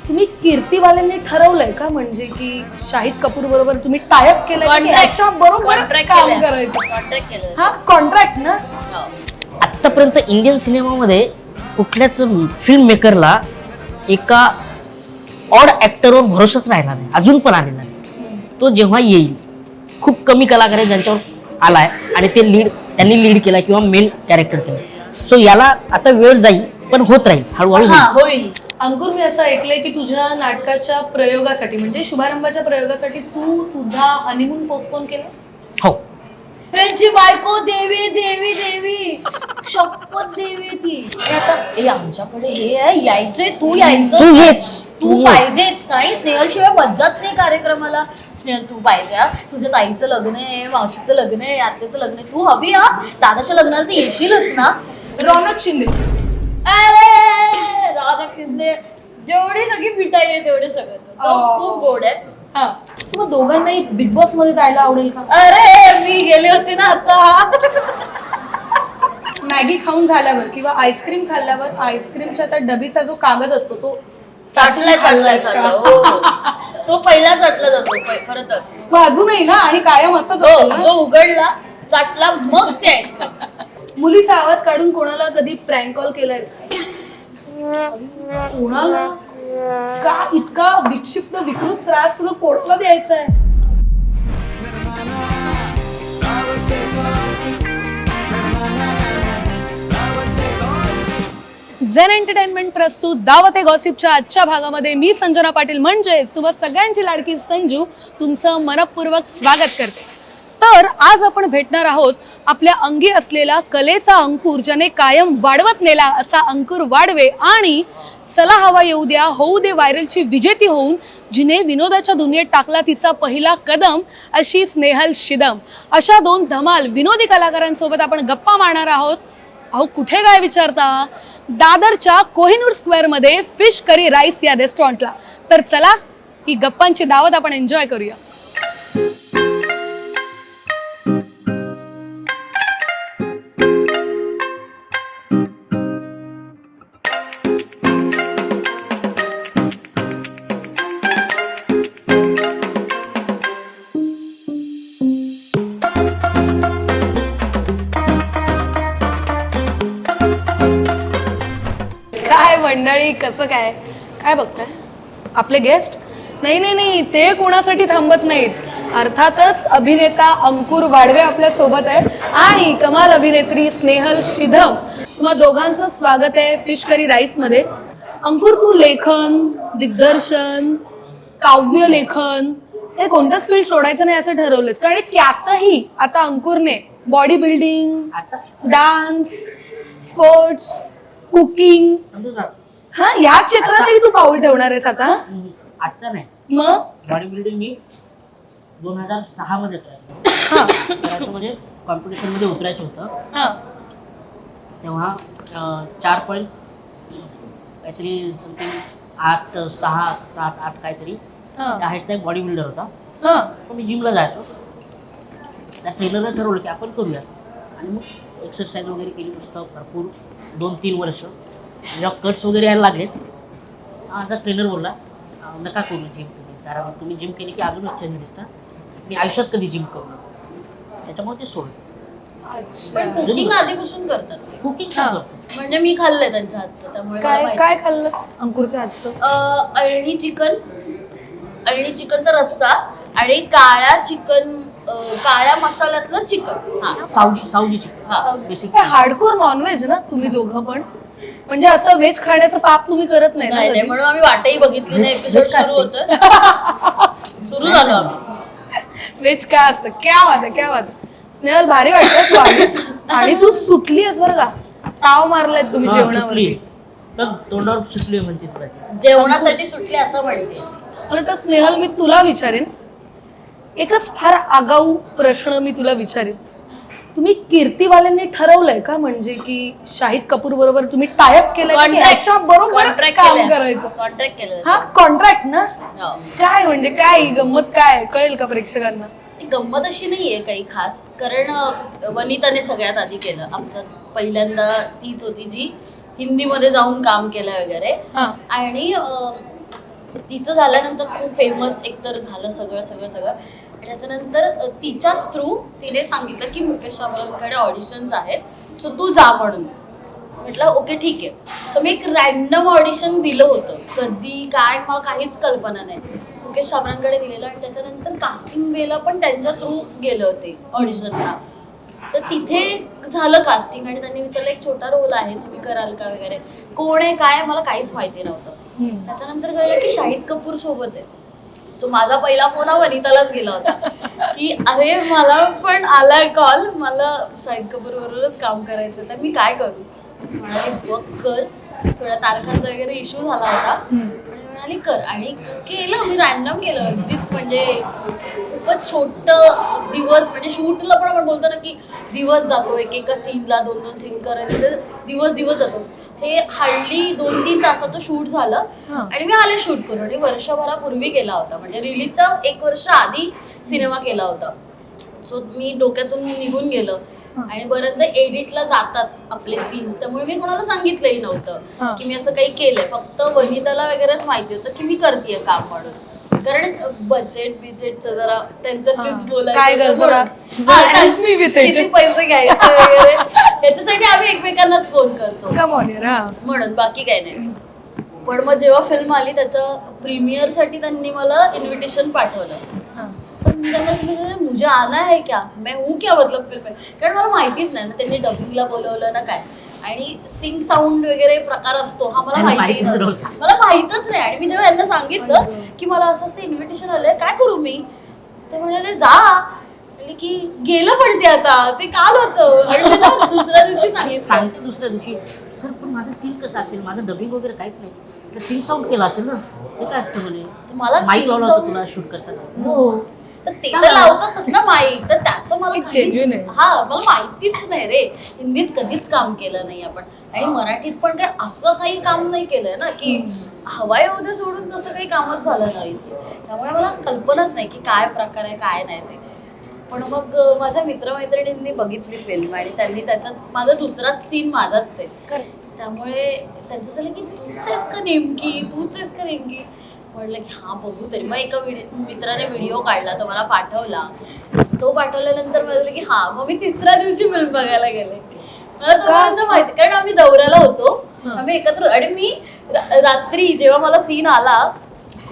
तुम्ही कीर्तीवाल्यांनी ठरवलंय का म्हणजे की शाहिद कपूर बरोबर तुम्ही टायअप केलंय बरोबर काम करायचं? कॉन्ट्रॅक्ट केलं. हा कॉन्ट्रॅक्ट ना. आतापर्यंत इंडियन सिनेमामध्ये कुठल्याच फिल्म मेकरला एका ऑड ऍक्टरवर भरोसाच राहिला नाही, अजून पण आलेला नाही. तो जेव्हा येईल, खूप कमी कलाकार आहेत ज्यांच्यावर आलाय आणि ते त्यांनी लीड केला किंवा मेन कॅरेक्टर केलं. सो याला आता वेळ जाईल पण होत राहील, हळूहळू होईल. अंकुर, मी असं ऐकलंय की तुझ्या नाटकाच्या प्रयोगासाठी म्हणजे शुभारंभाच्या प्रयोगासाठी तू तुझा हनीमून पोस्टपोन केला. हो. त्यांची बायको देवी देवी देवी शपथ देवी ती. आता आमच्याकडे हे आहे, यायचंय, तू यायचं, तू येच, तू पाहिजेच. नाही, स्नेहल शिवाय मज्जाच नाही कार्यक्रमाला. स्नेहल तू पाहिजे, तुझ्या ताईचं लग्न आहे, मावशीचं लग्न आहे, आत्याचं लग्न आहे, तू हवी. दादाच्या लग्नाला तर येशीलच ना. रौनक शिंदे, अरे राधा शिंदे, जेवढी सगळी मिठाई आहे तेवढे सगळं खूप गोड आहे. हा मग दोघांनाही बिग बॉस मध्ये जायला आवडेल का? अरे मी गेले होते ना आता. मॅगी खाऊन झाल्यावर किंवा आईस्क्रीम खाल्ल्यावर आईस्क्रीमच्या त्या डबीचा जो कागद असतो तो चाटलाय. तो पहिला चाटला जातो खरं तर. मग अजूनही ना, आणि कायम असंच असेल ना? जो उघडला चाटला मग ते आईस्क्रीम. मुलीचा आवाज काढून कोणाला कधी प्रँक कॉल केलाय? कोणाला? का इतका विक्षिप्त विकृत त्रास तुला कोर्टला द्यायचा आहे? झेन एंटरटेनमेंट प्रस्तुत दावते गॉसिपच्या आजच्या भागामध्ये मी संजना पाटील म्हणजेच तुम्हा सगळ्यांची लाडकी संजू तुमचं मनपूर्वक स्वागत करते. तर आज आपण भेटणार आहोत आपल्या अंगी असलेला कलेचा अंकुर, ज्याने कायम वाढवत नेला असा अंकुर वाढवे, आणि चला हवा येऊ द्या होऊ दे व्हायरलची विजेती होऊन जिने विनोदाच्या दुनियेत टाकला तिचा पहिला कदम अशी स्नेहल शिदम. अशा दोन धमाल विनोदी कलाकारांसोबत आपण गप्पा मारणार आहोत. अहो कुठे काय विचारता, दादरच्या कोहिनूर स्क्वेअर मध्ये फिश करी राईस या रेस्टॉरंटला. तर चला ही गप्पांची दावत आपण एन्जॉय करूया. काय मंडळी, कसं काय काय बघताय? आपले गेस्ट? नाही नाही नाही, ते कोणासाठी थांबत नाहीत. अर्थातच अभिनेता अंकुर वाढवे आपल्या सोबत आहे आणि कमाल अभिनेत्री स्नेहल शिदम. तुम्हा दोघांचं स्वागत आहे फिश करी राईस मध्ये. अंकुर, तू लेखन, दिग्दर्शन, काव्य लेखन हे कोणतंच फील्ड सोडायचं नाही असं ठरवलंस? कारण त्यातही आता अंकुरने body building, dance, sports, cooking, हा या क्षेत्रातही तू पाऊल ठेवणार आहेस आता? आता नाही, मग बॉडी बिल्डिंग मी 2006 मध्ये करायचं. म्हणजे कॉम्पिटिशन मध्ये उतरायचं होतं तेव्हा 4 पॉईंट काहीतरी समथिंग 8, 6, 7, 8 काहीतरी त्या हाईटचा एक बॉडी बिल्डर होता. तर मी जिमला जायचो. त्या ट्रेनरला ठरवलं की आपण करूया, आणि मग एक्सरसाइज वगैरे केली नुसतं भरपूर 2-3 वर्ष. जेव्हा कट्स वगैरे यायला लागले, माझा ट्रेनर बोलला नका करू जिम तुम्ही, कारण तुम्ही जिम केली की अजूनच छान दिसता. मी आयुष्यात कधी जिम करू नका, त्याच्यामुळे ते सोडलं. पण कुकिंग आधीपासून करतात ते. कुकिंग म्हणजे मी खाल्लंय त्यांच्या हातचं, त्यामुळे मला काय माहिती. काय खाल्लंस अंकुरच्या हातचं? अळणी चिकनचा रस्सा आणि काळ्या मसाल्यातलं chicken. Saoji chicken basic. Hardcore non veg ना तुम्ही दोघं पण? म्हणजे असं व्हेज खाण्याचं पाप तुम्ही करत नाही ना? नाही, म्हणून आम्ही वाटही बघितली नाही. एपिसोड सुरू होतं, सुरू झालो आम्ही. व्हेज काय असतं? क्या बात आहे, क्या बात आहे. स्नेहल, भारी वाटतं तू आलीस आणि तू सुटलीस बरं का. ताव मारलाय तुम्ही जेवणावरती. तोंडावर सुटली म्हणते तुला. जेवणासाठी सुटले असं म्हणते. तर स्नेहल, मी तुला विचारेन एकच फार आगाऊ प्रश्न मी तुला विचारेन. तुम्ही कीर्तीवाल्यांनी ठरवलंय का म्हणजे की शाहिद कपूर बरोबर तुम्ही टायअप केलंय बरोबर काम करायचं? कॉन्ट्रॅक्ट केलं. हा कॉन्ट्रॅक्ट ना. काय म्हणजे काय गंमत, काय कळेल का प्रेक्षकांना? गंमत अशी नाहीये काही खास, कारण वनिताने सगळ्यात आधी केलं आमचं. पहिल्यांदा तीच होती जी हिंदीमध्ये जाऊन काम केलं वगैरे. आणि तिचं झाल्यानंतर खूप फेमस एकतर झालं सगळं सगळं सगळं. आणि त्याच्यानंतर तिच्याच थ्रू तिने सांगितलं की मुकेश साबळेंकडे ऑडिशन्स आहेत, सो तू जा म्हणून. म्हटलं ओके ठीक आहे. सो मी एक रॅन्डम ऑडिशन दिलं होतं, कधी काय मला काहीच कल्पना नाही. मुकेश साबळेंकडे दिलेलं आणि त्याच्यानंतर कास्टिंग वेला पण त्यांच्या थ्रू गेले होते ऑडिशनला. तर तिथे झालं कास्टिंग आणि त्यांनी विचारलं एक छोटा रोल आहे तुम्ही कराल का वगैरे, कोण आहे काय मला काहीच माहिती नव्हतं. त्याच्यानंतर कळलं की शाहिद कपूर सोबत आहे. सो माझा पहिला फोन हा वनितालाच गेला होता की अरे मला पण आलाय कॉल, मला शाहिद कपूर बरोबरच काम करायचं, तर मी काय करू. म्हणाली बघ कर, थोड्या तारखांचा वगैरे इश्यू झाला होता आणि म्हणाली कर. आणि केलं, मी रॅन्डम केलं अगदीच. म्हणजे खूपच छोटं दिवस, म्हणजे शूटला पण आपण बोलतो ना की दिवस जातो, एकेका सीनला 2-2 सीन करायचे तर दिवस जातो. हे हार्डली 2-3 तासाचं शूट झालं आणि मी आले शूट करून. आणि वर्षभरापूर्वी केला होता, म्हणजे रिलीजचा 1 वर्ष आधी सिनेमा केला होता. सो मी डोक्यातून निघून गेलं. आणि बऱ्याचदा एडिटला जातात आपले सीन्स, त्यामुळे मी कोणाला सांगितलंही नव्हतं की मी असं काही केलंय. फक्त वनिताला वगैरेच माहिती होतं की मी करतेय काम म्हणून. कारण बिजेटचं जरा त्यांच्याशीच बोलायचं, किती पैसे घ्यायचे वगैरे याच्यासाठी आम्ही एकमेकांनाच फोन करतो म्हणून, बाकी काही नाही. पण मग जेव्हा फिल्म आली त्याच्या प्रीमियर साठी त्यांनी मला इन्व्हिटेशन पाठवलं. तर मी त्यांना सांगितलं मुझे आना है क्या, मैं हूँ क्या, मतलब फिल्म. कारण मला माहितीच नाही ना, त्यांनी डबिंगला बोलवलं ना काय, आणि सिंग साऊंड वगैरे प्रकार असतो हा मला माहिती नव्हता, मला माहितच नाही. आणि मी जेव्हा यांना सांगितलं की मला असं इन्व्हिटेशन आलंय काय करू मी, ते म्हणाले जा. की गेलं पण ते आता, ते काल होतं. आणि दुसऱ्या दिवशी सांगते दुसऱ्या दिवशी सर पण माझं सीन कसं असेल, माझं डबिंग वगैरे काहीच नाही, तर सीन साऊंड केला असेल ना, ते काय असतं म्हणे. मला माईक लावला होता तुला शूट करताना. हो तर ते तर लावतातच ना माईक, तर त्याचं मला मला माहितीच नाही रे. हिंदीत कधीच काम केलं नाही आपण, आणि मराठीत पण काय असं काही काम नाही केलंय ना की हवा येऊ दे सोडून तसं काही कामच झालं नाही. त्यामुळे मला कल्पनाच नाही की काय प्रकार आहे काय नाही ते. पण मग माझ्या मित्रमैत्रिणींनी बघितली फिल्म आणि त्यांनी त्याच्यात माझा दुसराच सीन माझाच आहे, त्यामुळे त्यांचं झालं की तूच आहेस का नेमकी. म्हटलं की हा बघू तरी. मग एका मित्राने व्हिडिओ काढला, तो मला पाठवला. तो पाठवल्यानंतर म्हटलं की हा, मग मी तिसऱ्या दिवशी फिल्म बघायला गेले. मला तोपर्यंत माहिती, कारण आम्ही दौऱ्याला होतो, आम्ही एकत्र. आणि मी रात्री जेव्हा मला सीन आला,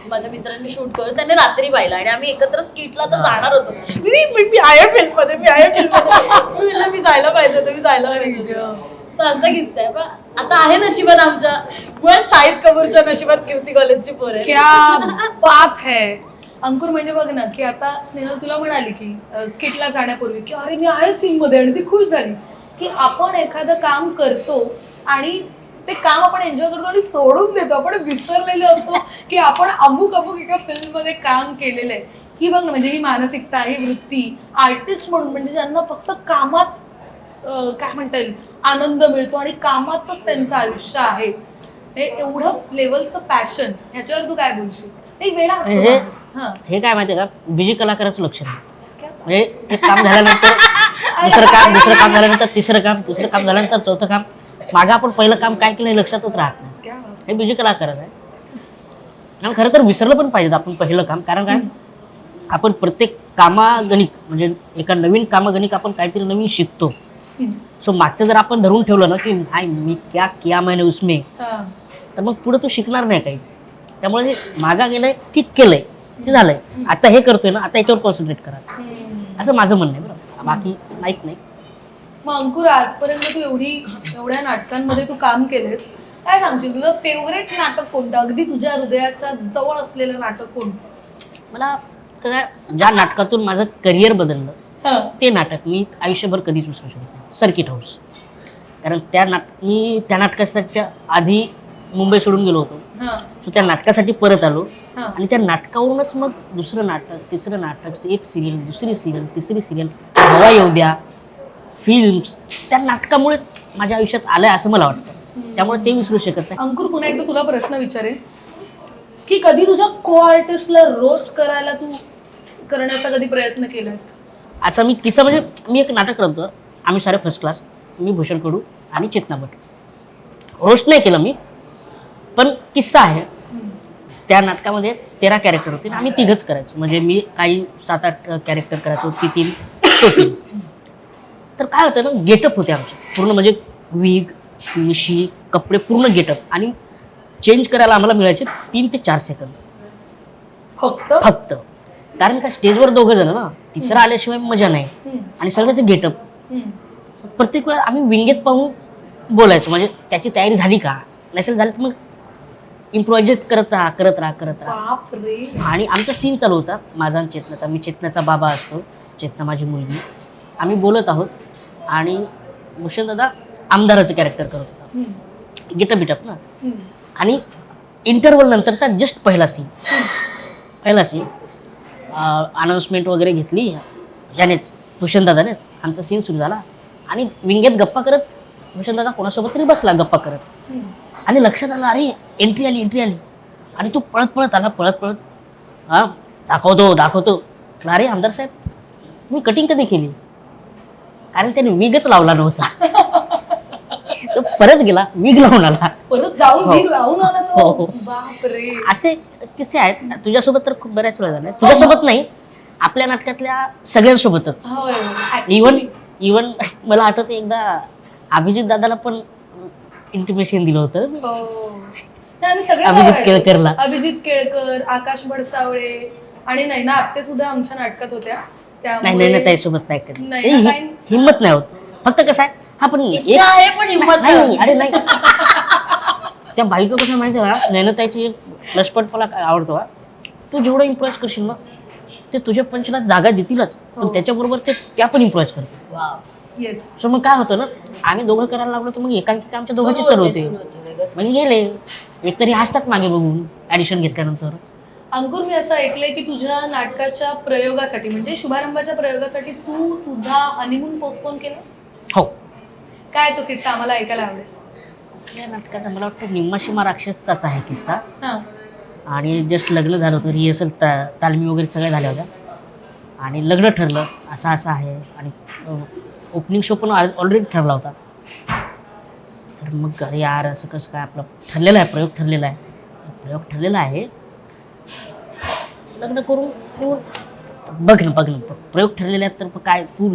माझ्या मित्रांनी शूट करून त्यांनी रात्री पाहिला आणि आम्ही एकत्र स्किटला तर जाणार होतो. मी आहे फिल्म मध्ये, मी जायला पाहिजे होतं, मी जायला पाहिजे. असं घेतलंय. पण आता आहे नशिबात आमच्या, मुळात शाहिद कपूरच्या नशिबात कीर्ती कॉलेजची पोर आहे. क्या बात है. अंकुर, म्हणजे बघ ना की आता स्नेहल तुला म्हणाली की स्किटला जाण्यापूर्वी की अरे मी आहे सीन मध्ये, आणि ती खुश झाली की आपण एखादं काम करतो आणि ते काम आपण एन्जॉय करतो आणि सोडून देतो. आपण विसरलेलो असतो की आपण अमुक एका फिल्म मध्ये काम केलेलं आहे. ही बघ ना, म्हणजे ही मानसिकता, ही वृत्ती आर्टिस्ट म्हणून, म्हणजे ज्यांना फक्त कामात काय म्हणता येईल आनंद मिळतो आणि कामातच त्यांचं आयुष्य आहे, हे एवढं लेवलचं पॅशन, ह्याच्यावर तू काय बोलशील? एक वेळा हे काय माहितीये का, बिजी कलाकाराचं लक्षण आहे. म्हणजे एक काम झाल्यानंतर दुसरं काम झाल्यानंतर तिसरं काम झाल्यानंतर चौथं काम, मागं आपण पहिलं काम काय केलं हे लक्षातच राहत नाही. हे बिजी कलाकारच आहे. आणि खरं तर विसरलं पण पाहिजे आपण पहिलं काम. कारण काय, आपण प्रत्येक कामागणिक, म्हणजे एका नवीन कामागणिक आपण काहीतरी नवीन शिकतो. सो मागचं जर आपण धरून ठेवलं ना की हाय मी क्या किया मैंने उसमें, तर मग पुढे तू शिकणार नाही काहीच. त्यामुळे मागा गेलंय, ठीक केलंय, ते झालंय, आता हे करतोय ना, आता याच्यावर कॉन्सन्ट्रेट करा, असं माझं म्हणणं आहे. बरं, बाकी माहीत नाही. मग अंकुर, आजपर्यंत तू एवढ्या नाटकांमध्ये तू काम केलेस, काय सांगशील तुझं फेवरेट नाटक कोणतं, अगदी तुझ्या हृदयाच्या जवळ असलेलं नाटक कोणतं? मला ज्या नाटकातून माझं करिअर बदललं ते नाटक मी आयुष्यभर कधीच विसरू शकत नाही, सर्किट हाऊस. कारण मी त्या नाटकासाठी आधी मुंबई सोडून गेलो होतो, सो त्या नाटकासाठी परत आलो. आणि त्या नाटकावरूनच मग दुसरं नाटक, तिसरं नाटक, एक सिरियल, दुसरी सिरियल, तिसरी सिरियल, हवा येऊ द्या, फिल्म्स, त्या नाटकामुळे माझ्या आयुष्यात आलंय असं मला वाटतं. त्यामुळे ते विसरू शकत नाही. अंकुर, पुन्हा एकदा तुला प्रश्न विचारेन की कधी तुझ्या को आर्टिस्टला रोस्ट करायला तू करण्याचा कधी प्रयत्न केलास? असा मी किस्सा, म्हणजे मी एक नाटक करतो, आम्ही सारे फर्स्ट क्लास, मी भूषण कडू आणि चेतना भट. रोस्ट नाही केलं मी, पण किस्सा आहे. त्या नाटकामध्ये 13 कॅरेक्टर होते आणि आम्ही तिघच करायचो. म्हणजे मी काही 7-8 कॅरेक्टर करायचो, ती 3 तो 3. तर काय होतं ना, गेटअप होते आमचे पूर्ण, म्हणजे विग, मिशी, कपडे, पूर्ण गेटअप, आणि चेंज करायला आम्हाला मिळायचे 3 ते 4 सेकंद फक्त. कारण का स्टेजवर दोघं जण ना, तिसरा आल्याशिवाय मजा नाही. आणि सगळ्याचं गेटअप प्रत्येक वेळा आम्ही विंगेत पाहून बोलायचो, म्हणजे त्याची तयारी झाली का, नसेल झाली तर मग इम्प्रोव्हायझेट करत राहा. आणि आमचा सीन चालू होता माझा आणि चेतनाचा. मी चेतनाचा बाबा असतो, चेतना माझी मुलगी. आम्ही बोलत आहोत आणि भूषण दादा आमदाराचं कॅरेक्टर करत होता, गेटअप ना. आणि इंटरव्हल नंतरचा जस्ट पहिला सीन अनाउन्समेंट वगैरे घेतली यानेच, भूषण दादानेच. आमचा सीन सुरू झाला आणि विंगेत गप्पा करत भूषण दादा कोणासोबत तरी बसला गप्पा करत. आणि लक्षात आलं, अरे एंट्री आली. आणि तो पळत आला, हा दाखवतो. अरे आमदार साहेब, तुम्ही कटिंग कधी केली? कारण त्याने विगच लावला नव्हता. तो परत गेला, विग लावून आला, परत जाऊन विग लावून आला तो. बापरे. असे किस्से आहेत. तुझ्यासोबत तर खूप बऱ्याच वेळा झाले. तुझ्यासोबत नाही, आपल्या नाटकातल्या सगळ्यांसोबतच. इवन मला आठवतं एकदा अभिजित दादाला पण इंटिमेशन दिलं होतं. अभिजित केळकरला. अभिजित केळकर, आकाश भडसावळे आणि नैना आपटे सुद्धा आमच्या नाटकात होत्या. नाही त्यासोबत नाही कधी, हिंमत नाही होत. फक्त कसं आहे, हा पण हिंमत अरे नाही. त्या बाईचं कसं माहिती आहे का, नैनताईची लष्पट मला आवडतो. तू जेवढं इम्प्रेस करशील ना, ते तुझ्या पंचला जागा देतीलच, पण त्याच्याबरोबर त्या पण इम्प्रेस करतील. सो मग काय होतं ना, आम्ही दोघं करायला लागलो तर मग एकांकिका आमच्या दोघांची चालू होते. म्हणजे गेले एकतरी हसतात मागे बघून ऍडिशन घेतल्यानंतर. अंकुर, मी असं ऐकलंय की तुझ्या नाटकाच्या प्रयोगासाठी, म्हणजे शुभारंभाच्या प्रयोगासाठी तू तुझा हनीमून पोस्टपोन केला. हो. काय तो किस्सा आम्हाला ऐकायला आवडेल. या नाटकाचा मला वाटतं निम्मा शिमा राक्षसचाच आहे किस्सा. आणि जस्ट लग्न झालं होतं, रिहर्सल तालमी वगैरे सगळ्या झाल्या होत्या आणि लग्न ठरलं असं आहे. आणि ओपनिंग शो पण ऑलरेडी ठरला होता. तर मग अरे यार, असं कसं काय, आपला ठरलेला आहे, प्रयोग ठरलेला आहे, लग्न करून बघ ना प्रयोग ठरलेले आहेत, तर काय तू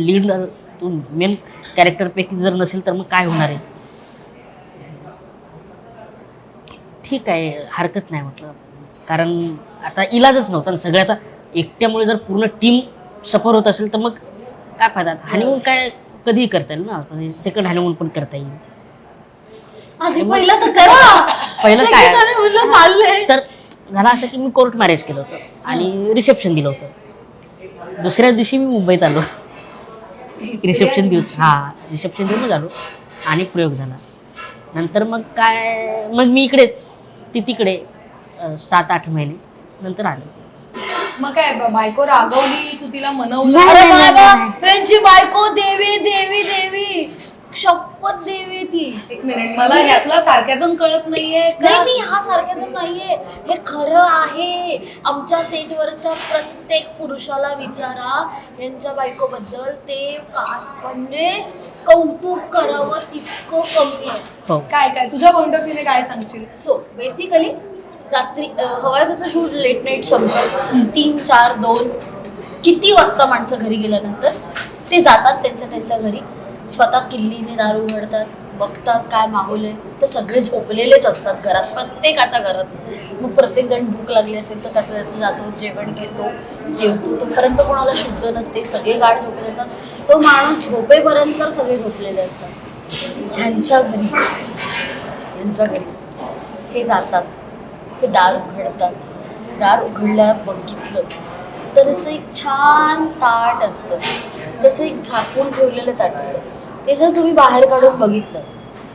मेन कॅरेक्टरपैकी जर नसेल तर मग काय होणार आहे. ठीक आहे, हरकत नाही म्हटलं, कारण आता इलाजच नव्हता. सगळं आता एकट्यामुळे जर पूर्ण टीम सफर होत असेल तर मग काय फायदा. हनीमून काय कधीही करता येईल ना, म्हणजे सेकंड हनीमून पण करता येईल. पहिलं तर करा. पहिलं काय चाललंय तर झालं असं की मी कोर्ट मॅरेज केलं होतं आणि रिसेप्शन दिलं होतं. दुसऱ्या दिवशी मी मुंबईत आलो. रिसेप्शन देऊन आलो आणि प्रयोग झाला. नंतर मग मी इकडेच, ती तिकडे 7-8 महिने नंतर आले. मग काय बायको रागवली, तू तिला मनवलं? त्यांची बायको देवी शपथ देवी ती. एक मिनिट, मला यातला सार्कॅझम कळत नाहीये. नाही, हा सार्कॅझम नाहीये, हे खरं आहे. आमच्या सेटवरच्या प्रत्येक पुरुषाला विचारा यांच्या बायकोबद्दल, ते म्हणजे कौतुक करावं तितकं कमी आहे. काय तुझ्या पॉइंट ऑफ व्ह्यूने काय सांगशील? सो बेसिकली रात्री हवायचं शूट लेट नाईट संपलं 3, 4, 2 किती वाजता माणसं घरी गेल्यानंतर ते जातात त्यांच्या घरी, स्वतः किल्लीने दारू उघडतात, बघतात काय माहोल आहे. तर सगळे झोपलेलेच असतात घरात, प्रत्येकाच्या घरात. मग प्रत्येक जण भूक लागली असेल तर त्याचं जातो, जेवण घेतो, जेवतो. तोपर्यंत कोणाला शुद्ध नसते, सगळे गाढ झोपले असतात. तो माणूस झोपेपर्यंत सगळे झोपलेले असतात. ह्यांच्या घरी हे जातात, हे दार उघडतात. दार उघडल्या बघितलं तर असं एक छान ताट असतं, तसं एक झाकून ठेवलेलं ताट असतं. ते जर तुम्ही बाहेर काढून बघितलं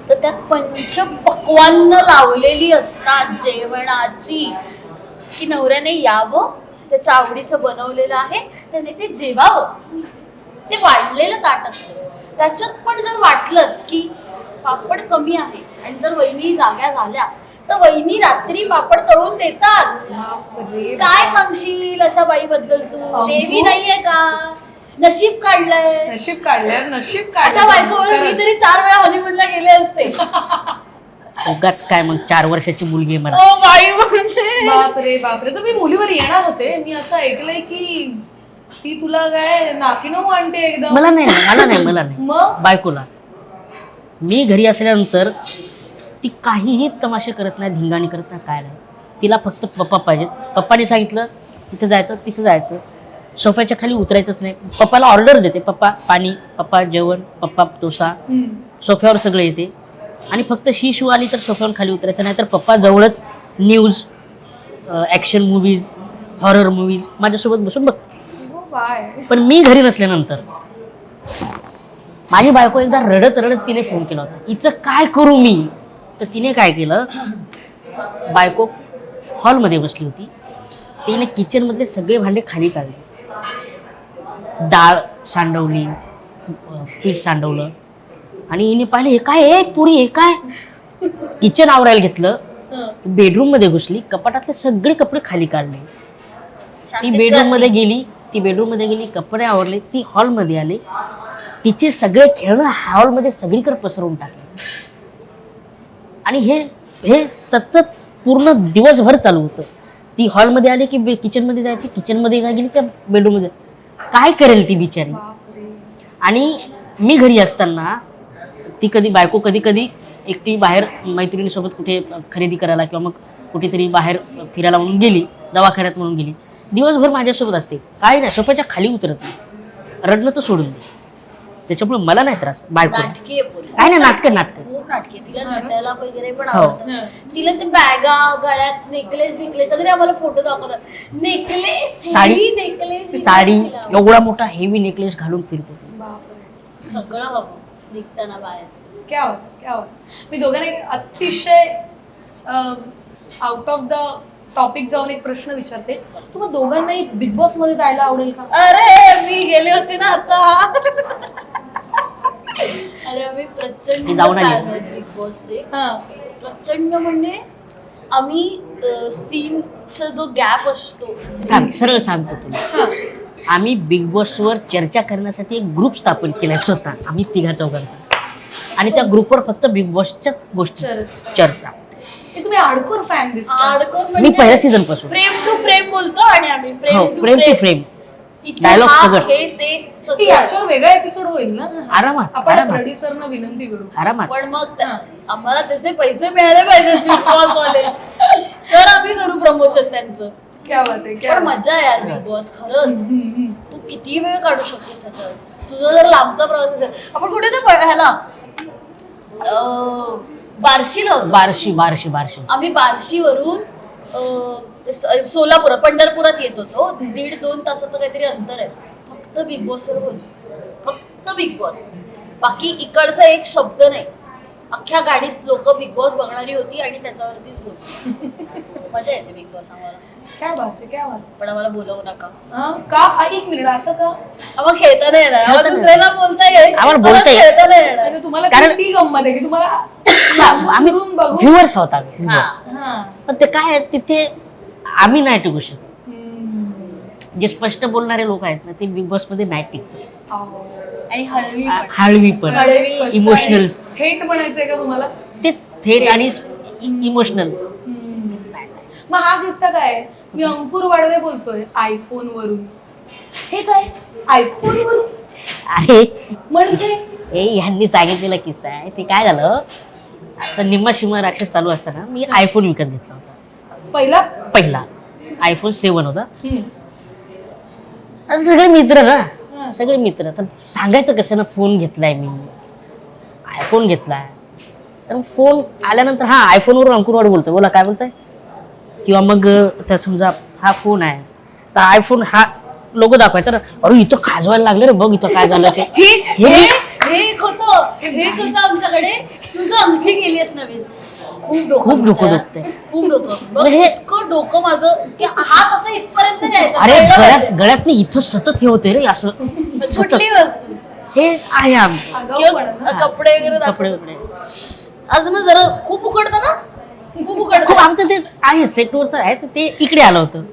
तर त्यात पंचपक्वान्न लावलेली असतात जेवणाची, की नवऱ्याने यावं, त्याच्या आवडीचं बनवलेलं आहे, त्याने ते जेवावं. ते वाढलेलं ताट असतं. त्याच्यात पण जर वाटलंच की पापड कमी आहे आणि जर वहिनी जाग्या झाल्या तर वहिनी रात्री पापड तळून देतात. काय सांगशील अशा बाईबद्दल तू? देवी नाहीये का? नशीब काढलंय. नशीब काढलं. अशा बायकोवर मी तरी 4 वेळा हनीमूनला गेले असते. उगाच काय मग 4 वर्षाची मुलगी आहे मला. ओ बाई म्हणजे बापरे बापरे, तुम्ही मुलीवर येणार होते. मी असं ऐकलंय की ती तुला काय नाकीनो आणते एकदम. मला नाही मग बायकोला. मी घरी असल्यानंतर ती काहीही तमाशे करत नाही, धिंगाणी करत नाही, काय नाही. तिला फक्त पप्पा पाहिजेत. पप्पाने सांगितलं तिथे जायचं, सोफ्याच्या खाली उतरायचंच नाही. पप्पाला ऑर्डर देते, पप्पा पाणी, पप्पा जेवण, पप्पा डोसा, सोफ्यावर सगळं येते. आणि फक्त शू आली तर सोफ्यावर खाली उतरायचं नाही. तर पप्पा जवळच news, action movies, horror movies माझ्यासोबत बसून बघ. पण मी घरी नसल्यानंतर माझी बायको एकदा रडत तिने फोन केला होता, हिचं काय करू मी. तर तिने काय केलं, बायको हॉलमध्ये बसली होती, तिने किचनमधले सगळे भांडे खाली काढले, डाळ सांडवली, पीठ सांडवलं, आणि हिने पाहिले हे काय आहे पुरी, हे काय. किचन आवरायला घेतलं, बेडरूम मध्ये घुसली, कपाटातले सगळे कपडे खाली काढले. ती बेडरूम मध्ये गेली, कपडे आवरले, ती हॉलमध्ये आले, तिचे सगळे खेळणं हॉलमध्ये सगळीकडे पसरवून टाकले. आणि हे सतत पूर्ण दिवसभर चालू होतं. ती हॉलमध्ये आली की किचनमध्ये जायची, किचनमध्ये गेली त्या बेडरूममध्ये. काय करेल ती बिचारी. आणि मी घरी असताना ती बायको कधी एकटी बाहेर मैत्रिणीसोबत कुठे खरेदी करायला किंवा मग कुठेतरी बाहेर फिरायला म्हणून गेली, दवाखान्यात म्हणून गेली, दिवसभर माझ्यासोबत असते. काय नाही, सोफ्याच्या खाली उतरत नाही, रडणं तर सोडून दे. त्याच्यामुळे मला नाही त्रास. बायको नाटकी आहे पोरी. काय नाही, नाटक खूप नाटकी आहे. तिला नटायला वगैरे पण हो. आवडतं. तिला ते बॅगा, गळ्यात नेकलेस सगळे आम्हाला फोटो दाखवतात. नेकलेस, साडी, नेकलेस, साडी एवढा मोठा हेवी नेकलेस घालून फिरते. सगळं हवं निघताना बाहेर. क्या होतं. मी दोघांना एक अतिशय आउट ऑफ द टॉपिक जाऊन एक प्रश्न विचारते. तुम्हाला दोघांनाही बिग बॉस मध्ये जायला आवडेल का? अरे मी गेले होते ना आता. अरे आम्ही प्रचंड जाऊन आली. fan आहोत बिग बॉसचे. प्रचंड म्हणजे आम्ही सीनचा जो गॅप असतो, सरळ सांगतो तुला, आम्ही बिग बॉसवर चर्चा करण्यासाठी एक ग्रुप स्थापन केलाय स्वतः, आम्ही 3-4 आणि त्या ग्रुपवर फक्त बिग बॉसच्याच गोष्टी चर्चा. तुम्ही हार्डकोर फॅन दिसता. हार्डकोर मी पहिल्या सीझन पासून फ्रेम टू फ्रेम बोलतो आणि आम्ही फ्रेम टू फ्रेम इथे Dialogue हा, सगळं. हे ते की सगळं. याच्यावर वेगळा एपिसोड होईल ना. आरामात आपण प्रोड्युसरना विनंती करू. आरामात. पण मग आम्हाला त्याचे पैसे मिळाले पाहिजे बिग बॉस वाले, तर आम्ही करू प्रमोशन त्यांचं. क्या बात आहे, क्या पण बात मजा आहे यार बिग बॉस खरंच. आहे. तू किती वेळ काढू शकतेस त्याच्यात. तुझा जर लांबचा प्रवास असेल, आपण कुठे ते ह्याला बार्शीला होतो. बार्शी आम्ही बार्शीवरून सोलापूर पंढरपुरात येत होतो. 1.5-2 तासाचं काहीतरी अंतर आहे. फक्त बिग बॉसवर बोल, फक्त बिग बॉस, बाकी इकडचा एक शब्द नाही. अख्ख्या गाडीत लोक बिग बॉस बघणारी होती आणि त्याच्यावरतीच बोलतो. मजा येते बिग बॉस आम्हाला. क्या बात आहे, क्या बात पण आम्हाला बोलवू नका. का? एक मिनिट, असं का? आम्हाला खेळता नाही येणार, आम्हाला खेळता दुसऱ्याला बोलता येईल, आम्हाला बोलता येईल. खेळता नाही येणार. म्हणजे तुम्हाला कारण- ती गंमत आहे की तुम्हाला आम्ही दुरून बघू. व्ह्युअर्स होता Big हा. Boss. हा. पण ते काय आहे, तिथे आम्ही नाही टिकू शकत. हम्म. जे स्पष्ट बोलणारे लोक आहेत ना, ते बिग बॉस मध्ये नाही टिकत. अहो. आणि हळवी पण. हळवी पण, हळवी, स्पष्ट इमोशनल, आहे. थेट म्हणायचंय का तुम्हाला? तेच थेट आणि इमोशनल. मग हा किस्सा काय आहे? मी अंकुर वाडवे बोलतोय आयफोन वरून. हे काय आयफोन वरून आहे म्हणजे? हे ह्यांनी सांगितलेला किस्सा आहे. ते काय झालं, असं निम्मा शिम्मा राक्षस चालू असताना मी आयफोन विकत घेतला होता. पहिला आयफोन 7 होता. आता सगळे मित्र ना, सगळे मित्र. तर सांगायचं कसं ना, फोन घेतलाय मी, आयफोन घेतलाय. तर फोन आल्यानंतर हा आयफोनवरून अंकुरवाड बोलतोय, बोला काय बोलताय. किंवा मग तर समजा हा फोन आहे, तर आयफोन हा लोगो दाखवायचा ना, अरे इथं खाजवायला लागले रे, बघ इथं काय झालं ते. हे एक होतं आमच्याकडे. तुझं अंगठी गेलीस नवीन. खूप डोकं दुखतंय. खूप डोकं बघ. म्हणजे- इतकं डोकं माझं की हात असं इथपर्यंत न्यायचा. अरे गळ्यात इथं सतत हे होते रे, असं सतत. कुठली वस्तू हे आहे आमचं. आगाऊपणा. कपडे वगैरे कपडे दाखवायचे. आज ना जरा खूप उकडतं ना, खूप उकडतं. खूप आमचं ते आहे सेटवरचं आहे, तर ते इकडे आलं होतं.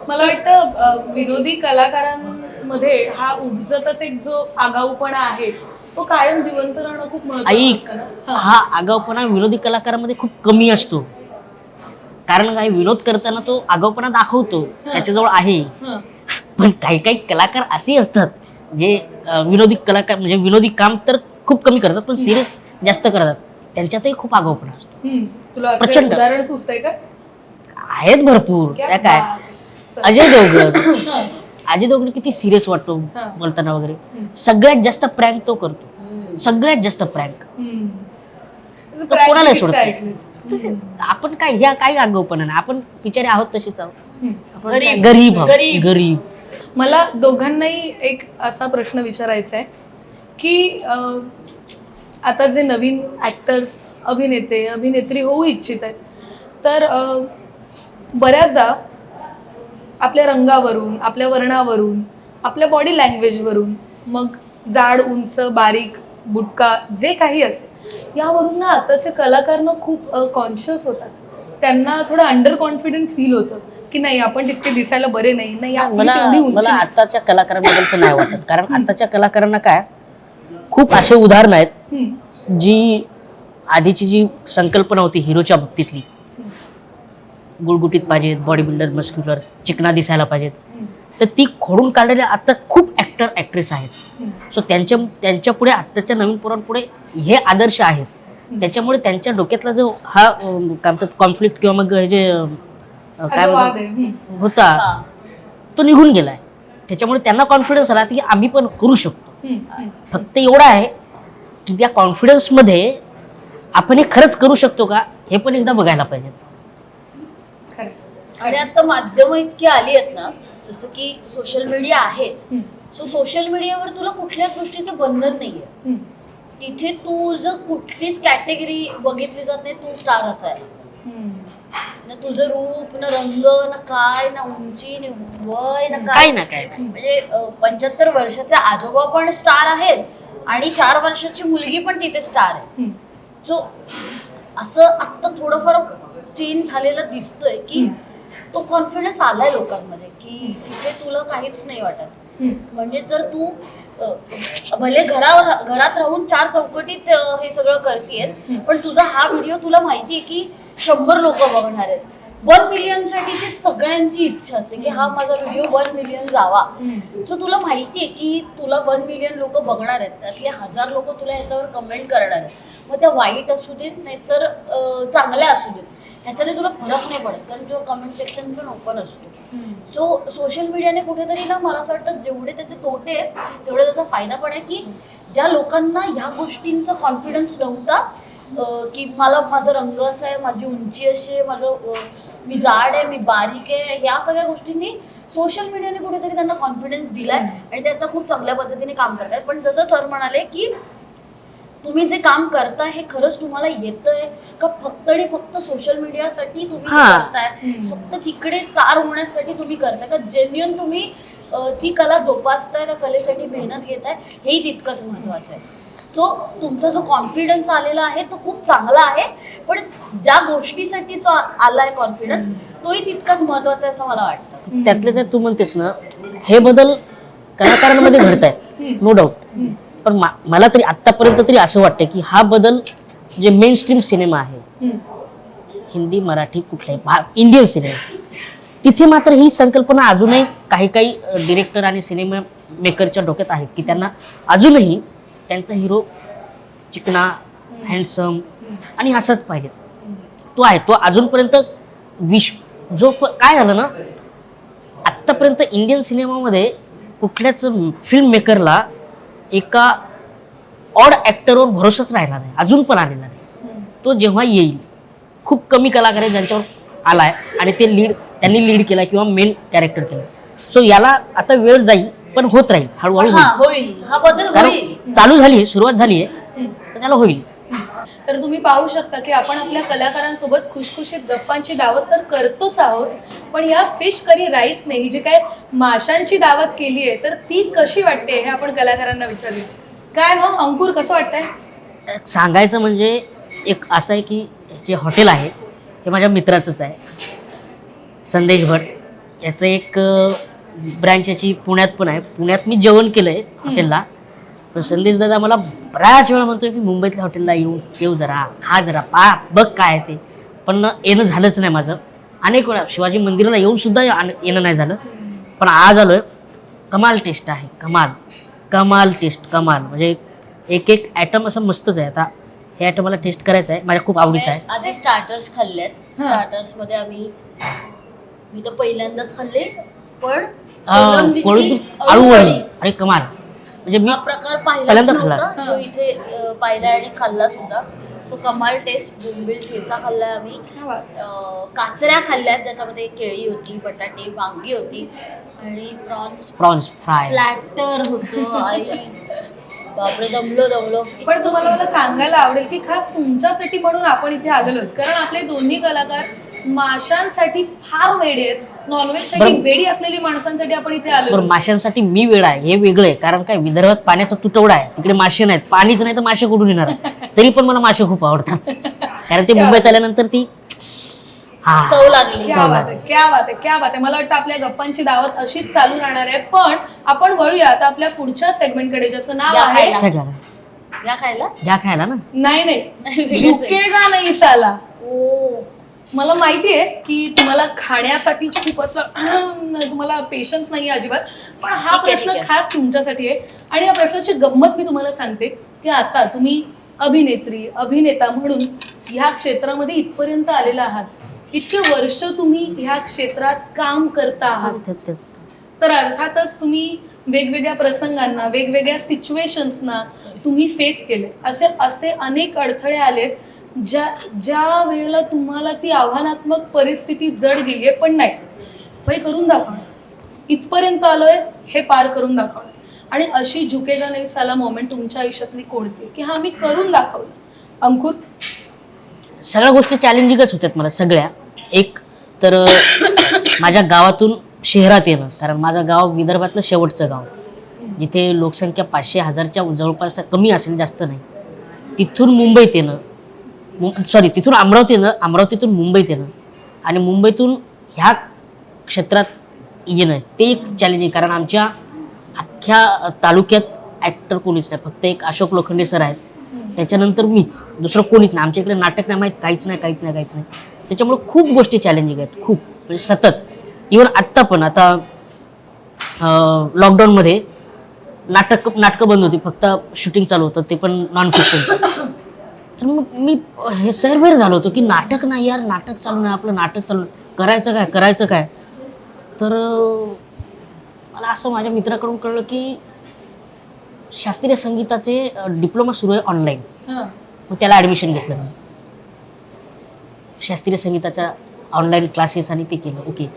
मला वाटतं विनोदी कलाकारांमध्ये हा उपजतच एक जो आगाऊपणा आहे तो कायम जिवंत राहणं खूप ऐक, महत्त्वाचं असतं ना. हा आगाऊपणा विनोदी कलाकारामध्ये खूप कमी असतो. कारण काय, विनोद करताना तो आगाऊपणा दाखवतो, त्याच्याजवळ आहे. हं. पण काही काही कलाकार असे असतात जे विनोदी कलाकार म्हणजे विनोदी काम तर खूप कमी करतात, पण सिरियस जास्त करतात. त्यांच्यातही खूप आगाऊपणा असतो. तुला असं प्रचंड. उदाहरण सुचतंय का? आहेत भरपूर. क्या त्या काय, बात. अजय देवगण. हं. अजय देवगण किती सिरियस वाटतो हा. बोलताना वगैरे. सगळ्यात जास्त प्रँक तो करतो, सगळ्यात जास्त प्रँक. हं. तो कोणाला सोडत नाही. ऐकलं. तसेच आपण काय, ह्या काही आगाऊपणा नाही. आपण बिचारे आहोत तशीच आहोत. आपण गरीब. काय, गरीब आहोत. गरीब. गरीब. मला दोघांनाही एक असा प्रश्न विचारायचा आहे की आता जे नवीन ॲक्टर्स, अभिनेते अभिनेत्री होऊ इच्छित आहेत, तर बऱ्याचदा आपल्या रंगावरून, आपल्या वर्णावरून, आपल्या बॉडी लँग्वेजवरून, मग जाड उंच बारीक बुटका जे काही असेल, यावरून ना आताचे कलाकार ना खूप कॉन्शियस होतात. त्यांना थोडं अंडर कॉन्फिडंट फील होतं की नाही आपण तितके दिसायला बरे नाही आपली मला तेवढी उंची मला नाही. आताच्या कलाकारांबद्दलचं नाही वाटत. कारण आताच्या कलाकारांना काय, खूप असे उदाहरण आहेत हम्म. जी आधीची जी संकल्पना होती हिरोच्या बाबतीतली, गुळगुटीत पाहिजेत, बॉडी बिल्डर, मस्क्युलर, चिकना दिसायला पाहिजेत, तर ती खोडून काढलेले आता खूप ॲक्टर ॲक्ट्रेस आहेत. सो त्यांच्या पुढे, आत्ताच्या नवीन पोरांपुढे हे आदर्श आहेत. त्याच्यामुळे त्यांच्या डोक्यातला जो हा काय म्हणतात कॉन्फ्लिक्ट किंवा मग हे जे काय वाद आहे. म्हणतात होता, हा. तो निघून गेलाय. त्याच्यामुळे त्यांना कॉन्फिडन्स आला की आम्ही पण करू शकतो. फक्त एवढं आहे की त्या कॉन्फिडन्समध्ये आपण हे खरंच करू शकतो का, हे पण एकदा बघायला पाहिजे. खरं. आणि आता माध्यमं इतकी आली आहेत ना, जसं की सोशल मीडिया आहेच. सो सोशल मीडियावर तुला कुठल्याच गोष्टीचं बंधन नाहीये. तिथे तू जर कुठलीच कॅटेगरी बघितली जात नाही, तू स्टार असायला. ना तुझं रूप, ना रंग, ना काय, ना उंची, ना वय, ना काय ना काय नाही. म्हणजे 75 वर्षाचे आजोबा पण स्टार आहेत आणि 4 वर्षाची मुलगी पण तिथे स्टार आहे. सो असं आत्ता थोडंफार चेंज झालेलं दिसतंय की तो कॉन्फिडन्स आलाय लोकांमध्ये की तिथे तुला काहीच नाही वाटत. म्हणजे जर तू भले घरात राहून 4 चौकटीत हे सगळं करतेस, पण तुझा हा व्हिडिओ तुला माहितीये की 100 लोक बघणार आहेत. 1 मिलियन साठीची सगळ्यांची इच्छा असते की हा माझा व्हिडिओ 1 मिलियन जावा. सो तुला माहितीये की तुला 1 मिलियन लोक बघणार आहेत, त्यातले 1000 लोक तुला याच्यावर कमेंट करणार आहेत. मग त्या वाईट असू देत, नाहीतर चांगल्या असू देत, ह्याच्याने तुला फरक नाही पडत, कारण तुझं कमेंट सेक्शन पण ओपन असतो. सो सोशल मीडियाने कुठेतरी ना, मला असं वाटतं जेवढे त्याचे तोटे आहेत तेवढे त्याचा फायदा पण आहे की ज्या लोकांना ह्या गोष्टींचा कॉन्फिडन्स नव्हता की मला माझा रंग असा आहे, माझी उंची अशी आहे, मी जाड आहे, मी बारीक आहे, ह्या सगळ्या गोष्टींनी सोशल मीडियाने कुठेतरी त्यांना कॉन्फिडन्स दिलाय आणि ते आता खूप चांगल्या पद्धतीने काम करतायत. पण जसं सर म्हणाले की तुम्ही जे काम करताय हे खरंच तुम्हाला येतंय का, फक्त आणि फक्त सोशल मीडियासाठी तुम्ही करताय, फक्त तिकडे स्टार होण्यासाठी तुम्ही करताय का, जेन्युइन तुम्ही ती कला जोपासताय, त्या कलेसाठी मेहनत घेताय, हेही तितकंच महत्वाचं आहे. सो तुमचा जो कॉन्फिडन्स आलेला आहे तो खूप चांगला आहे, पण ज्या गोष्टीसाठी जो आलाय कॉन्फिडन्स तोही तितकाच महत्वाचा आहे असं मला वाटतं. त्यातल्या त्यात तू म्हणतेस ना, हे बदल कलाकारांमध्ये घडत आहेत, नो डाऊट. पण मला तरी आतापर्यंत तरी असं वाटतं की हा बदल जे मेन स्ट्रीम सिनेमा आहे, हिंदी मराठी कुठलाही इंडियन सिनेमा, तिथे मात्र ही संकल्पना अजूनही काही काही डिरेक्टर आणि सिनेमा मेकरच्या डोक्यात आहेत की त्यांना अजूनही त्यांचा हिरो चिकना, हँडसम आणि असाच पाहिजे. तो आहे, तो अजूनपर्यंत काय झालं ना, आत्तापर्यंत इंडियन सिनेमामध्ये कुठल्याच फिल्म मेकरला एका ऑड ॲक्टरवर भरोसाच राहिला नाही, अजून पण आलेला नाही. तो जेव्हा येईल, खूप कमी कलाकार आहेत ज्यांच्यावर आलाय आणि त्यांनी लीड केला किंवा मेन कॅरेक्टर केलं. सो याला आता वेळ जाईल, पण होत राहील, हळूहळू होईल, हा बदल होईल. चालू झाली, सुरुवात झाली आहे, तर त्याला होईल. तर तुम्ही पाहू शकता की आपण आपल्या कलाकारांसोबत खुशखुशीत गप्पांची दावत तर करतोच आहोत, पण या फिश करी राईसने ही जी काय माशांची दावत केली आहे, तर ती कशी वाटते हे आपण कलाकारांना विचारूया. काय मग अंकुर, कसं वाटतंय? सांगायचं म्हणजे एक असं आहे की जे हॉटेल आहे ते माझ्या मित्राचंच आहे, संदेश भट. याचं एक ब्रँच याची पुण्यात पण आहे. पुण्यात मी जेवण केलं आहे हॉटेलला, पण संदेश दादा मला बऱ्याच वेळा म्हणतोय की मुंबईतल्या हॉटेलला येऊ जरा, खा जरा, बघ काय ते. पण येणं झालंच नाही माझं. अनेक वेळा शिवाजी मंदिराला येऊन सुद्धा येणं नाही झालं. पण आज आलोय. कमाल टेस्ट आहे, कमाल टेस्ट, कमाल. म्हणजे एक एक ॲटम असं मस्तच आहे. आता हे ॲटम मला टेस्ट करायचं आहे, माझ्या खूप आवडीचं आहे. आधी स्टार्टर्स खाल्लेत. स्टार्टर्स मध्ये मी तर पहिल्यांदाच खाल्ले, पण कोलंबीची आळूवडी अरे कमाल. म्हणजे मी हा प्रकार पाहिलाच पहिल्यांदा नव्हता, जो इथे पाहिला आणि खाल्ला सुद्धा. सो कमाल टेस्ट. बोंबील ठेचा खाल्लाय आम्ही, काचऱ्या खाल्ल्यात ज्याच्यामध्ये केळी होती, बटाटे, वांगी होती आणि प्रॉन्स फ्राय प्लॅटर होतं. आई बापरे, दमलो. पण तुम्हाला मला सांगायला आवडेल की खास तुमच्यासाठी म्हणून आपण इथे आलेलो आहोत, कारण आपले दोन्ही कलाकार माशांसाठी फार वेडे आहेत. नॉनव्हेज साठी वेडी असलेली माणसांसाठी आपण इथे आलेलो बरं. माशांसाठी मी वेळा आहे, हे वेगळं आहे. कारण काय, विदर्भात पाण्याचा तुटवडा आहे, तिकडे मासे नाहीत, पाणीच नाही तर मासे कुठून येणार. तरी पण मला मासे खूप आवडतात, कारण ते मुंबईत आल्यानंतर ती चव लागली. क्या बात आहे. मला वाटतं आपल्या गप्पांची दावत अशीच चालू राहणार आहे. पण आपण वळूया आता आपल्या पुढच्या सेगमेंटकडे, ज्याचं नाव आहे या खायला ना. नाही झुकेगा नाही साला. मला माहितीये की तुम्हाला खाण्यासाठी खूप असं तुम्हाला पेशन्स नाही अजिबात, पण हा प्रश्न खास तुमच्यासाठी आहे. आणि या प्रश्नाची गंमत मी तुम्हाला सांगते की आता तुम्ही अभिनेत्री अभिनेता म्हणून ह्या क्षेत्रामध्ये इथपर्यंत आलेला आहात. इतके वर्ष तुम्ही ह्या क्षेत्रात काम करता आहात, तर अर्थातच तुम्ही वेगवेगळ्या प्रसंगांना, वेगवेगळ्या सिच्युएशन्सना तुम्ही फेस केले. असे अनेक अडथळे आलेत ज्या वेळेला तुम्हाला ती आव्हानात्मक परिस्थिती जड गेलीये, पण नाही भाई करून दाखवणार, इथपर्यंत आलोय हे पार करून दाखवणार. आणि अशी झुकेगा नाही साला मोमेंट तुमच्या आयुष्यातली कोणती की हा मी करून दाखवलं? अंकुर? सगळ्या गोष्टी चॅलेंजिंगच होत्यात मला सगळ्या. एक तर माझ्या गावातून शहरात येणं, कारण माझं गाव विदर्भातलं शेवटचं गाव, जिथे लोकसंख्या 500,000च्या जवळपास कमी असेल, जास्त नाही. तिथून मुंबईत येणं, तिथून अमरावतीतून मुंबईत येणं आणि मुंबईतून ह्या क्षेत्रात येणं, ते एक चॅलेंजिंग. कारण आमच्या अख्ख्या तालुक्यात ॲक्टर कोणीच नाही, फक्त एक अशोक लोखंडे सर आहेत, त्याच्यानंतर मीच, दुसरं कोणीच नाही. आमच्या इकडे नाटक नाही माहीत, काहीच नाही. त्याच्यामुळे खूप गोष्टी चॅलेंजिंग आहेत, खूप. म्हणजे सतत इव्हन आत्ता पण, आता लॉकडाऊनमध्ये नाटकं बंद होती, फक्त शूटिंग चालू होतं, ते पण नॉन फिक्शन. तर मग मी हे सैरभैर झालो होतो की नाटक नाही यार, नाटक चालू नाही आपलं, नाटक चालू करायचं काय. तर मला असं माझ्या मित्राकडून कळलं की शास्त्रीय संगीताचे डिप्लोमा सुरू आहे ऑनलाईन. मग त्याला ॲडमिशन घेतलं मी, शास्त्रीय संगीताच्या ऑनलाईन क्लासेस, आणि ते केलं. ओके,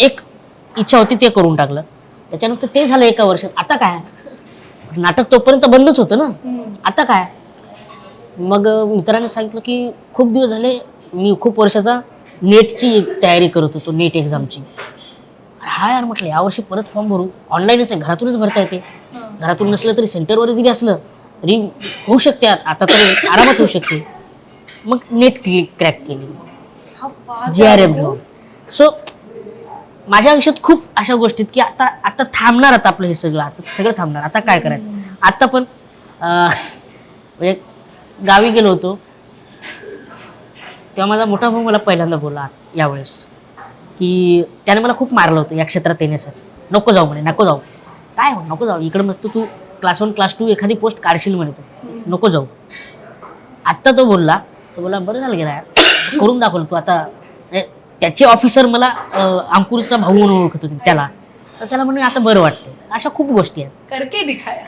एक इच्छा होती ते करून टाकलं. त्याच्यानंतर ते झालं 1 वर्षात. आता काय, नाटक तोपर्यंत बंदच होतं ना, आता काय. मग मित्राने सांगितलं की खूप दिवस झाले, मी खूप वर्षाचा नेटची तयारी करत होतो, नेट एक्झामची. हा यार म्हटलं, यावर्षी परत फॉर्म भरू, ऑनलाईनच आहे, घरातूनच भरता येते. घरातून नसलं तरी सेंटरवर जरी असलं तरी होऊ शकते, आता तर आरामात होऊ शकते. मग नेट क्रॅक केली, JRF घेऊन. सो माझ्या आयुष्यात खूप अशा गोष्टीत की आता थांबणार, आता आपलं हे सगळं थांबणार. आता काय करायचं. आता पण म्हणजे गावी गेलो होतो तेव्हा माझा मोठा भाऊ मला पहिल्यांदा बोलला यावेळेस की त्याने मला खूप मारलं होतं या क्षेत्रात येण्यासाठी. नको जाऊ म्हणे, नको जाऊ. काय नको जाऊ, इकडं मस्त तू क्लास 1 क्लास 2 एखादी पोस्ट काढशील म्हणे, तू नको जाऊ. आत्ता तो बोलला बरं झालं गेला यार, करून दाखवलं तू आता. त्याचे ऑफिसर मला अंकुरचा भाऊ म्हणून ओळखत होते त्याला, तर त्याला म्हणून आता बरं वाटतं. अशा खूप गोष्टी आहेत. करके दिखाया.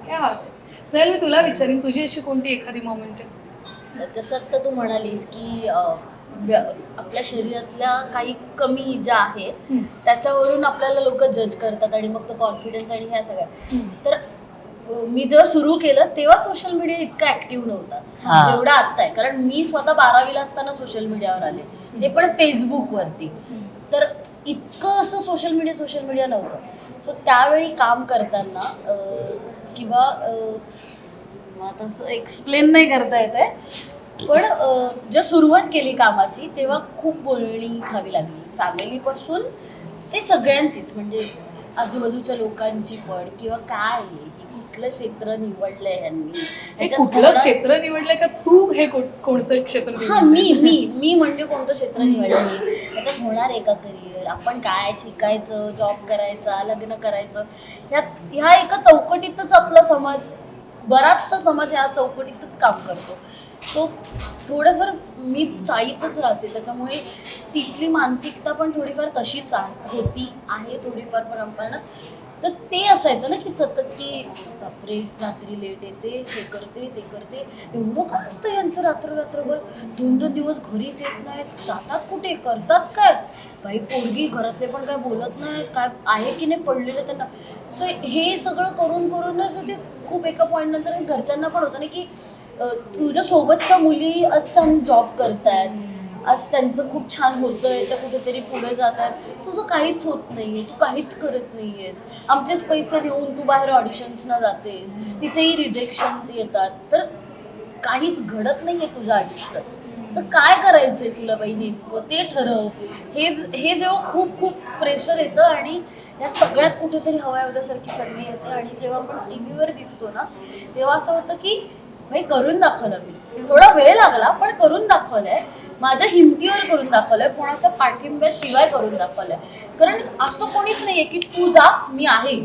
क्या बात आहे. स्नेहल, मी तुला विचारीन, तुझी अशी कोणती एखादी मोमेंट आहे? जसं आता तू म्हणालीस की आपल्या शरीरातल्या काही कमी ज्या आहेत त्याच्यावरून आपल्याला लोक जज करतात आणि मग तो कॉन्फिडन्स आणि ह्या सगळ्या. तर मी जेव्हा सुरू केलं तेव्हा सोशल मीडिया इतका ऍक्टिव्ह नव्हता जेवढा आता आहे. कारण मी स्वतः 12वीला असताना सोशल मीडियावर आले, ते पण फेसबुकवरती. तर इतकं असं सोशल मीडिया नव्हतं. सो त्यावेळी काम करताना किंवा तसं एक्सप्लेन नाही करता येत आहे, पण जेव्हा सुरुवात केली कामाची तेव्हा खूप बोलणी खावी लागली, फॅमिलीपासून ते सगळ्यांचीच, म्हणजे आजूबाजूच्या लोकांची पण, किंवा काय ही कुठलं क्षेत्र निवडलंय ह्यांनी, हे ह्याच्यात कुठलं थोडा- क्षेत्र निवडलंय का तू हे कोणतं क्षेत्र हा निवडलंय? मी म्हणजे कोणतं क्षेत्र निवडलं मी, त्याच्यात होणार आहे का करिअर, आपण काय शिकायचं, जॉब करायचा, लग्न करायचं, ह्या एका चौकटीतच आपला समाज, बराचसा समाज ह्या चौकटीतच काम करतो. सो थोडंफार मी चाईतच राहते, त्याच्यामुळे तिथली मानसिकता पण थोडीफार तशीच होती आहे थोडीफार परंपरानं. तर ते असायचं ना की सतत की बापरे रात्री लेट येते, हे करते ते करते, एवढं काय असतं यांचं रात्रभर 2-2 दिवस घरीच येत नाहीत, जातात कुठे, करतात काय, काही पोरगी घरातले पण काय बोलत नाही, काय आहे की नाही पडलेलं त्यांना. सो हे सगळं करूनच ते खूप एका पॉईंट नंतर घरच्यांना पण होतं ना की तुझ्या सोबतच्या मुली आज छान जॉब करतायत, आज त्यांचं खूप छान होतंय, त्या कुठेतरी पुढे जात आहेत, तुझं काहीच होत नाहीये, तू काहीच करत नाहीयेस, आमचेच पैसे घेऊन तू बाहेर ऑडिशन्सना जातेस, तिथेही रिजेक्शन येतात, तर काहीच घडत नाहीये तुझ्या आयुष्यात, तर काय करायचंय तुला बाई नेमकं ते ठरव. हे जेव्हा खूप खूप प्रेशर येतं आणि या सगळ्यात कुठेतरी हव्या होत्यासारखी संधी येते आणि जेव्हा आपण टी व्हीवर दिसतो ना तेव्हा असं होतं की भाई करून दाखवलं मी, थोडा वेळ लागला पण करून दाखवलंय, माझ्या हिमतीवर करून दाखवलंय, कोणाच्या पाठिंब्याशिवाय करून दाखवलंय. कारण असं कोणीच नाहीये की तू जा मी आहे,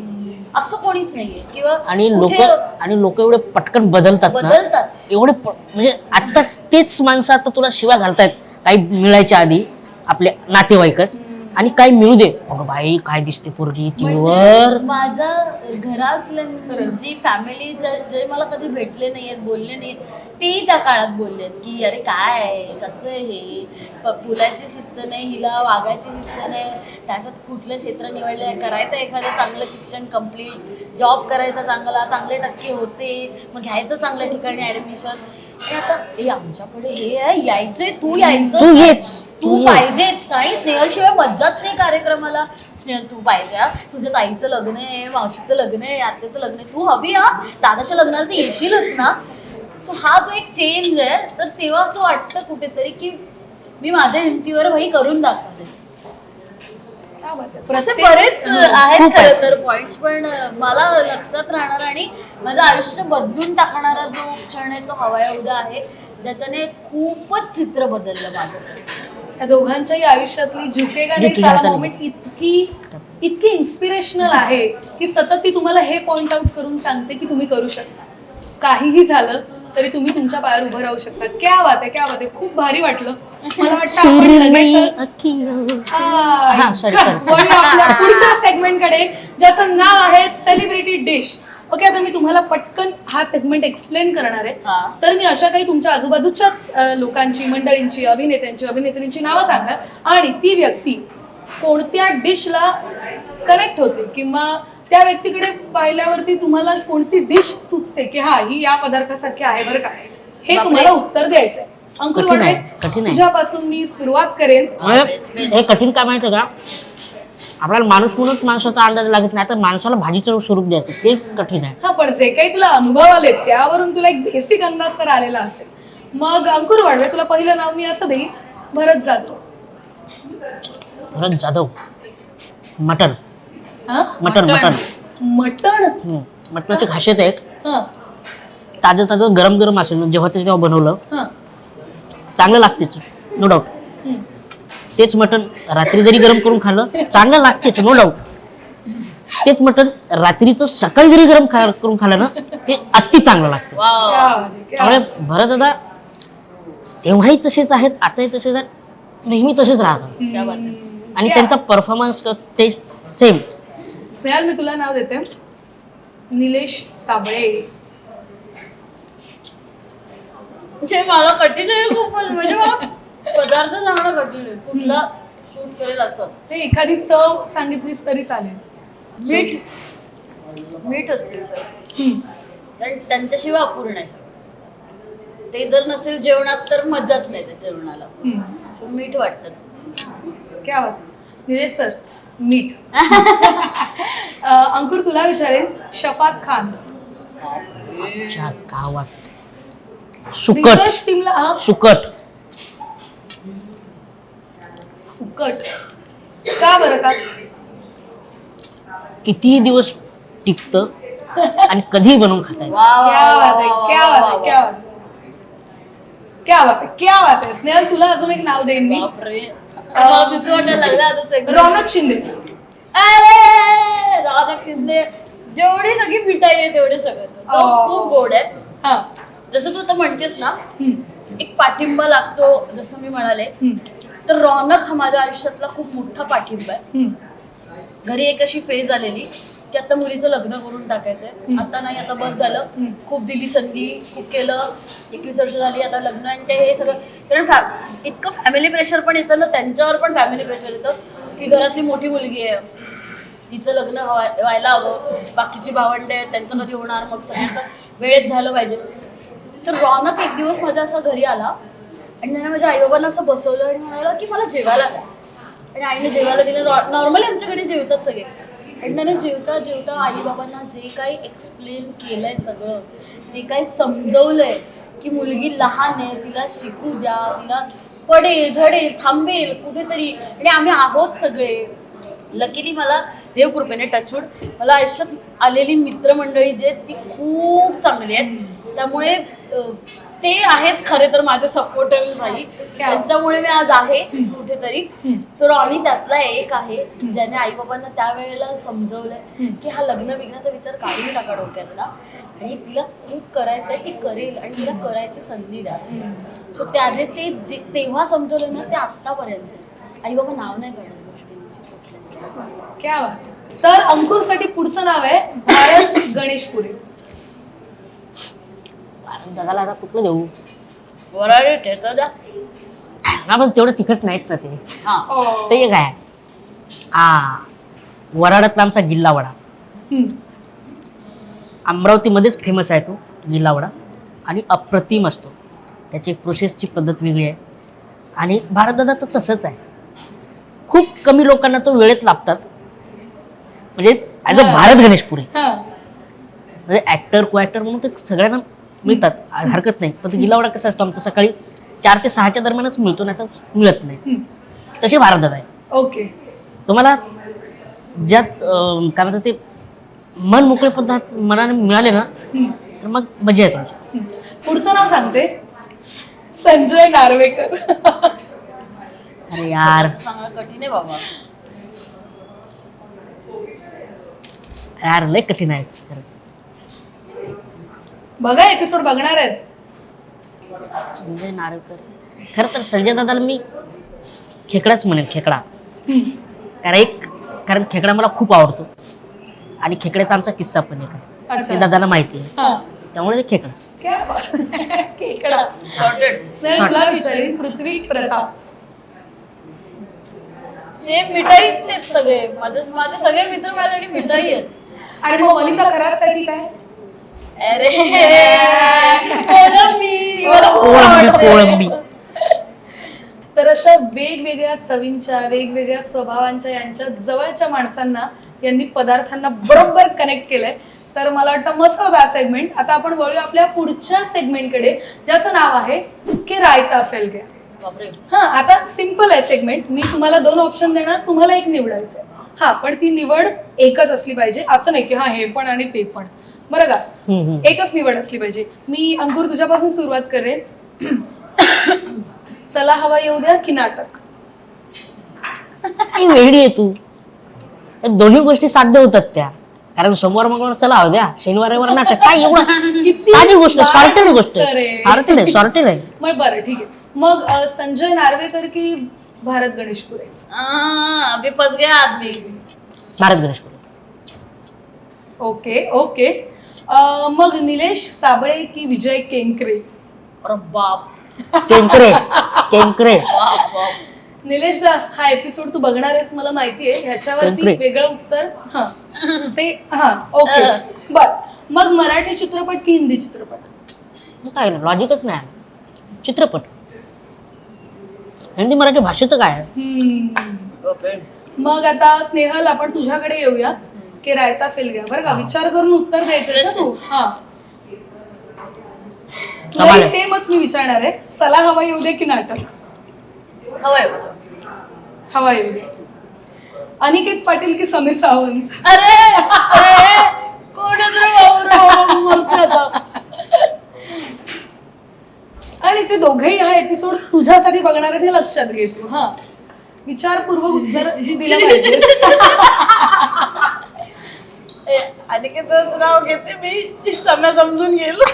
असं कोणीच नाहीये. किंवा आणि कुठे लोक एवढे पटकन बदलतात एवढे म्हणजे आत्ताच तेच माणसं आता तुला शिव्या घालतायत काही मिळायच्या आधी, आपले नातेवाईकच, आणि काही मिळू दे अगं बाई काय दिसते पोरगी टीव्हीवर. माझ्या घरातल्या जी फॅमिली जे मला कधी भेटले नाहीयेत, बोलले नाहीत, तेही त्या काळात बोललेत की अरे काय कसं हे, बोलायची शिस्त नाही हिला, वागायची शिस्त नाही, त्याच्यात कुठलं क्षेत्र निवडलंय, करायचं एखादं चांगलं शिक्षण कम्प्लीट, जॉब करायचा चांगला, चांगले टक्के होते, मग घ्यायचं चांगल्या ठिकाणी ऍडमिशन. आता हे आमच्याकडे हे आहे, यायचंय तू यायचं, तू पाहिजेच नाही, स्नेहलशिवाय मज्जाच नाही कार्यक्रमाला, स्नेहल तू पाहिजे, तुझ्या ताईचं लग्न आहे, मावशीचं लग्न आहे, आत्याचं लग्न आहे, तू हवी दादाच्या लग्नाला तर येशीलच ना. सो हा जो एक चेंज आहे, तर तेव्हा असं वाटतं कुठेतरी की मी माझ्या हिमतीवर भाई करून दाखवते. असे बरेच आहेत खरं तर पॉइंट्स, पण मला लक्षात राहणार आणि माझं आयुष्य बदलून टाकणारा जो क्षण आहे तो हवा उद्या आहे, ज्याच्याने खूपच चित्र बदललं माझं. त्या दोघांच्याही आयुष्यातली झुकेगा नाही साला मोमेंट इतकी इन्स्पिरेशनल आहे की सतत ती तुम्हाला हे पॉइंट आउट करून सांगते की तुम्ही करू शकता, काहीही झालं तरी तुम्ही तुमच्या पायावर उभं राहू शकता. क्या बात आहे, क्या बात आहे, खूप भारी वाटलं. मला वाटतं आपण लगेच आपल्या पुढच्या सेगमेंटकडे, ज्याचं नाव आहे सेलिब्रिटी डिश. ओके, आता मी तुम्हाला पटकन हा सेगमेंट एक्सप्लेन करणार आहे. तर मी अशा काही तुमच्या आजूबाजूच्याच लोकांची, मंडळींची, अभिनेत्यांची, अभिनेत्रींची नावं सांगा आणि ती व्यक्ती कोणत्या डिशला कनेक्ट होते किंवा त्या व्यक्तीकडे पाहिल्यावरती तुम्हाला कोणती डिश सुचते की हा ही या पदार्थासारखी आहे बरं का, हे तुम्हाला उत्तर द्यायचंय. अंकुर वाडवे, तुझ्यापासून मी सुरुवात करेन. हे कठीण काय माहिती का, आपल्याला माणूस म्हणूनच माणसाचा अंदाज लागत नाही, तर माणसाला भाजीचं स्वरूप द्यायचं ते कठीण आहे. हा, पण जे काही तुला अनुभव आले त्यावरून तुला एक बेसिक अंदाज तर आलेला असेल. मग अंकुर वाडवे, तुला पहिलं नाव मी असं देईन, भरत जाधव. भरत जाधव, मटन. मटण मटणाची खासियत आहे ताजं गरम गरम असेल जेव्हा ते तेव्हा बनवलं चांगलं लागतेच, नो डाऊट. तेच मटण रात्री जरी गरम करून खाल्लं चांगलं लागतेच, नो डाऊट. तेच मटण रात्रीचं सकाळी जरी गरम करून खाल्लं ना ते अति चांगलं लागतं. त्यामुळे भरत दादा तेव्हाही तसेच आहेत, आताही तसेच आहेत, नेहमी तसेच राहतात आणि त्यांचा परफॉर्मन्स ते सेम. स्नेहल, मी तुला नाव देते, निलेश साबळे. म्हणजे मला कठीण आहे खूपच, म्हणजे मला पदार्थ सांगणं कठीण आहे, कुठला शूट करेल असतं. ते एखादी चव सांगितलीस तरी चालेल. मीठ असते कारण त्यांच्याशिवाय अपूर्ण आहे सगळं. ते जर नसेल जेवणात तर मज्जाच नाही त्या जेवणाला. सो मीठ वाटतं. क्या बात. निलेश सर, मीठ. अंकुर, तुला विचारेन, शफात खान. गावात सुकट का बरं का? कितीही दिवस टिकतं आणि कधीही बनवून खाता येतं. क्या बात आहे, क्या बात आहे, क्या बात आहे. क्या बात आहे, क्या बात आहे. स्नेहल, तुला अजून एक नाव देईन मी. बापरे मला भीती वाटायला लागलं आता ते. रौनक शिंदे. अरे रौनक शिंदे जेवढी सगळी मिठाई आहे तेवढे सगळं तो खूप गोड आहे. हा. जसं तू आता म्हणतेस ना हम्म, एक पाठिंबा लागतो जसं मी म्हणाले हम्म, तर रौनक हा माझ्या आयुष्यातला खूप मोठा पाठिंबा आहे. हम्म. घरी एक अशी फेज आलेली की आता मुलीचं लग्न करून टाकायचंय, आता नाही, आता बस झालं, खूप दिली संधी, खूप केलं, 21 वर्ष झाली, आता लग्न आणि ते हे सगळं. कारण इतकं फॅमिली प्रेशर पण येतं ना, त्यांच्यावर पण फॅमिली प्रेशर येतं की घरातली मोठी मुलगी आहे, तिचं लग्न व्हायला हवं, बाकीची भावंडे आहेत त्यांचं कधी होणार, मग सगळ्यांचं वेळेत झालं पाहिजे. तर रौनक एक दिवस माझ्या असा घरी आला आणि त्याने माझ्या आईबाबांना असं बसवलं आणि म्हणाला की मला जेवायला द्या. आणि आईने जेवायला दिलं. नॉर्मली आमच्याकडे जेवतात सगळे. आणि त्याने जेवता जेवता आईबाबांना जे काही एक्सप्लेन केलंय, सगळं जे काही समजवलंय की मुलगी लहान आहे, तिला शिकू द्या, तिला पडेल झडेल थांबेल कुठेतरी, आणि आम्ही आहोत सगळे. लकीली मला देवकृपेने टचवूड मला आयुष्यात आलेली मित्रमंडळी जी आहेत ती खूप चांगली आहेत. त्यामुळे ते आहेत खरे तर माझे सपोर्टर्स भाई, त्यांच्यामुळे मी आज आहे कुठेतरी. सो आणि त्यातला एक आहे ज्याने आई बाबांना त्यावेळेला समजवलंय की हा लग्न बिग्नाचा विचार काढून टाका डोक्यातला, आणि तिला खूप करायचंय, ती करेल आणि तिला करायची संधी द्या. सो त्याने ते तेव्हा समजवलं ना, ते आत्तापर्यंत आई बाबा नाव नाही काढत गोष्टींची कुठल्याच. क्या बात आहे. तर अंकुरसाठी पुढचं नाव आहे भारत गणेशपुरे. जगाला आता कुठलं देऊ? वराळे ठेचा द्या. हा पण तेवढं तिखट नाहीत ना ते. हा ते एक आहे. वराडातला आमचा गिल्ला वडा. अमरावतीमध्येच फेमस आहे तो गिल्ला वडा आणि अप्रतिम असतो. त्याची प्रोसेसची पद्धत वेगळी आहे. आणि भारतदादा तर तसंच आहे. खूप कमी लोकांना तो वेळेत लागतात. म्हणजे ॲज अ भारत गणेशपुरी म्हणजे ऍक्टर को ऍक्टर म्हणून ते सगळ्यांना मिळतात, हरकत नाही. पण तो गिल्ला वडा कसा असतो आमचा सकाळी 4 ते 6च्या दरम्यानच मिळतो, नाही तर मिळत नाही. तसे भारतदादा आहे. ओके. तुम्हाला ज्यात काय म्हणतात ते मन मोकळे पद्धत मनाने मिळाले ना, तर मग मजा येतो. पुढचं नाव सांगते, संजय नार्वेकर. अरे यार, सांगा कठीण आहे बाबा. यार लय कठीण आहे खरंच. बघा एपिसोड बघणार आहेत. संजय नार्वेकर. खरं तर संजय दादाला मी खेकडाच म्हणेन, खेकडा. कारण खेकडा मला खूप आवडतो आणि खेकड्याचा आमचा किस्सा पण एक आहे, अच्छा. ते दादाला माहिती आहे, हा. त्यामुळे ते खेकडा. क्या बात आहे. खेकडा. सॉर्टेड. स्नेहल, तुला विचारीन, पृथ्वी प्रताप. सेम मिठाईच आहेत सगळे. माझे सगळे मित्र माझ्यासाठी मिठाई आहेत. आणि मग वनिता करारसाठी काय? अरे कोळंबी. मला खूप आवडते. कोळंबी. तर अशा वेगवेगळ्या चवींच्या, वेगवेगळ्या स्वभावांच्या, यांच्या जवळच्या माणसांना यांनी पदार्थांना बरोबर कनेक्ट केलंय. तर मला वाटतं मस्त होता सेगमेंट. आता आपण वळूया आपल्या पुढच्या सेगमेंटकडे, ज्याचं नाव आहे की रायता फेल गया. बापरे. हा, आता सिम्पल आहे सेगमेंट. मी तुम्हाला 2 ऑप्शन देणार, तुम्हाला एक निवडायचं आहे. हा, पण ती निवड एकच असली पाहिजे, असं नाही की हा हे पण आणि ते पण, बरं का? एकच निवड असली पाहिजे. मी अंकुर तुझ्यापासून सुरुवात करेन. चला हवा येऊ द्या की नाटक? ही वेगळी आहे तू. या दोन्ही गोष्टी साध्य होतात त्या, कारण सोमवार मंगळवार चला हवं द्या, शनिवार रविवार नाटक. काय एवढं किती साधी गोष्ट, सॉर्टेड गोष्ट, उत्तर आहे. सॉर्टेड आहे. मग बरं, ठीक आहे. मग संजय नार्वेकर की भारत गणेशपुरे? अभी फस गया आदमी. भारत गणेशपुरी. Okay okay. मग निलेश साबळे की विजय केंकरे? अरे बाप. केंकरे. बाप बाप. निलेश दा, हा एपिसोड तू बघणार आहेस मला माहितीये, ह्याच्यावरती केंकरे. वेगळं उत्तर. हा ते हा ओके. बर, मग मराठी चित्रपट की हिंदी चित्रपट? मग काय लॉजिकच नाही. चित्रपट. हिंदी मराठी भाषेचं काय आहे? मग आता स्नेहल, आपण तुझ्याकडे येऊया की रायता फेल गया. बरं का, विचार करून उत्तर द्यायचं ना तू. हा, तुला सेमच मी विचारणार आहे. चला हवा येऊ दे की नाटक? हवाय. हवा येऊ दे. अनिकेत पाटील की समीर सावंत? अरे कोण आणि ते दोघेही हा एपिसोड तुझ्यासाठी बघणार आहेत हे लक्षात घे तू. हा, विचारपूर्वक उत्तर दिलं पाहिजे. अनिकेतच नाव घेते मी, समय समजून गेलो.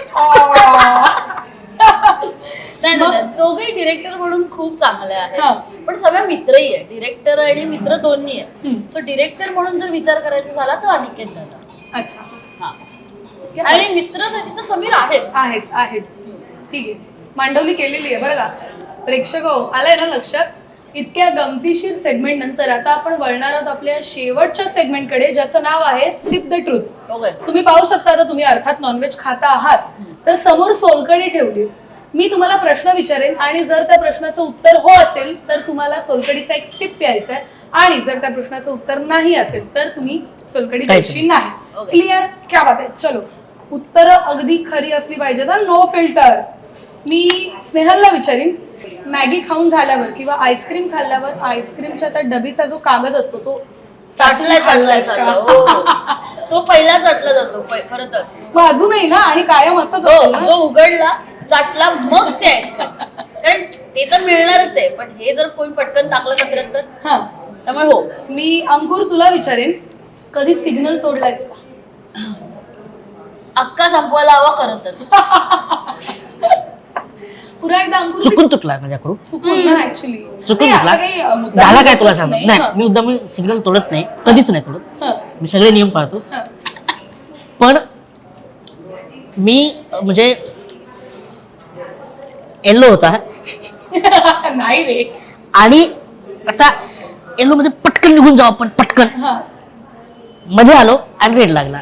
नाही दोघेही डिरेक्टर म्हणून खूप चांगले हा. आहेत, पण सगळे मित्रही आहे. डिरेक्टर आणि मित्र दोन्ही आहे. सो डिरेक्टर म्हणून जर विचार करायचा झाला तर अनिकेत दादा. अच्छा, हा. आणि मित्रासाठी तर समीर आहेच. आहेच. ठीक आहे, मांडवली केलेली आहे बरं का. प्रेक्षक हो, आलाय ना लक्षात. इतक्या गमतीशीर सेगमेंट नंतर आता आपण वळणार आहोत आपल्या शेवटच्या सेगमेंटकडे, ज्याचं नाव आहे सिप द ट्रूथ. ओके. तुम्ही पाहू शकता, आता तुम्ही अर्थात नॉनव्हेज खाता आहात तर समोर सोलकढी ठेवली. मी तुम्हाला प्रश्न विचारेन आणि जर त्या प्रश्नाचं उत्तर हो असेल तर तुम्हाला सोलकडीचा एक सिप प्यायचा आहे, आणि जर त्या प्रश्नाचं उत्तर नाही असेल तर तुम्ही सोलकढी प्यायची नाही. Okay. क्लिअर? क्या बात आहे. चलो, उत्तर अगदी खरी असली पाहिजे ना, नो फिल्टर. मी स्नेहलला विचारीन, मॅगी खाऊन झाल्यावर किंवा आईस्क्रीम खाल्ल्यावर आईस्क्रीमच्या त्या डबीचा जो कागद असतो तो चाटलाय हो. तो पहिला चाटला जातो खरं तर. मग अजूनही ना, आणि कायम असंच असेल ना? जो उघडला चाटला मग ते आईस्क्रीम, कारण ते तर मिळणारच आहे, पण हे जर कोणी पटकन टाकलं कचऱ्यात तर. हा, त्यामुळे हो. मी अंकुर तुला विचारेन, कधी सिग्नल तोडलायस का? अक्का संपवायला हवा खरं तर. पुन्हा एकदा अंकुर. चुकून तुटला माझ्याकडून, चुकून ना ऍक्च्युली. चुकून तुटला. झाला काय तुला सांग. नाही, मी मुद्दाम सिग्नल तोडत नाही, कधीच नाही तोडत. मी सगळे नियम पाळतो. पण मी म्हणजे येल्लो होता नाही रे. आणि आता येल्लो मध्ये पटकन निघून जाऊ आपण, पटकन हा. मध्ये आलो आणि रेड लागला.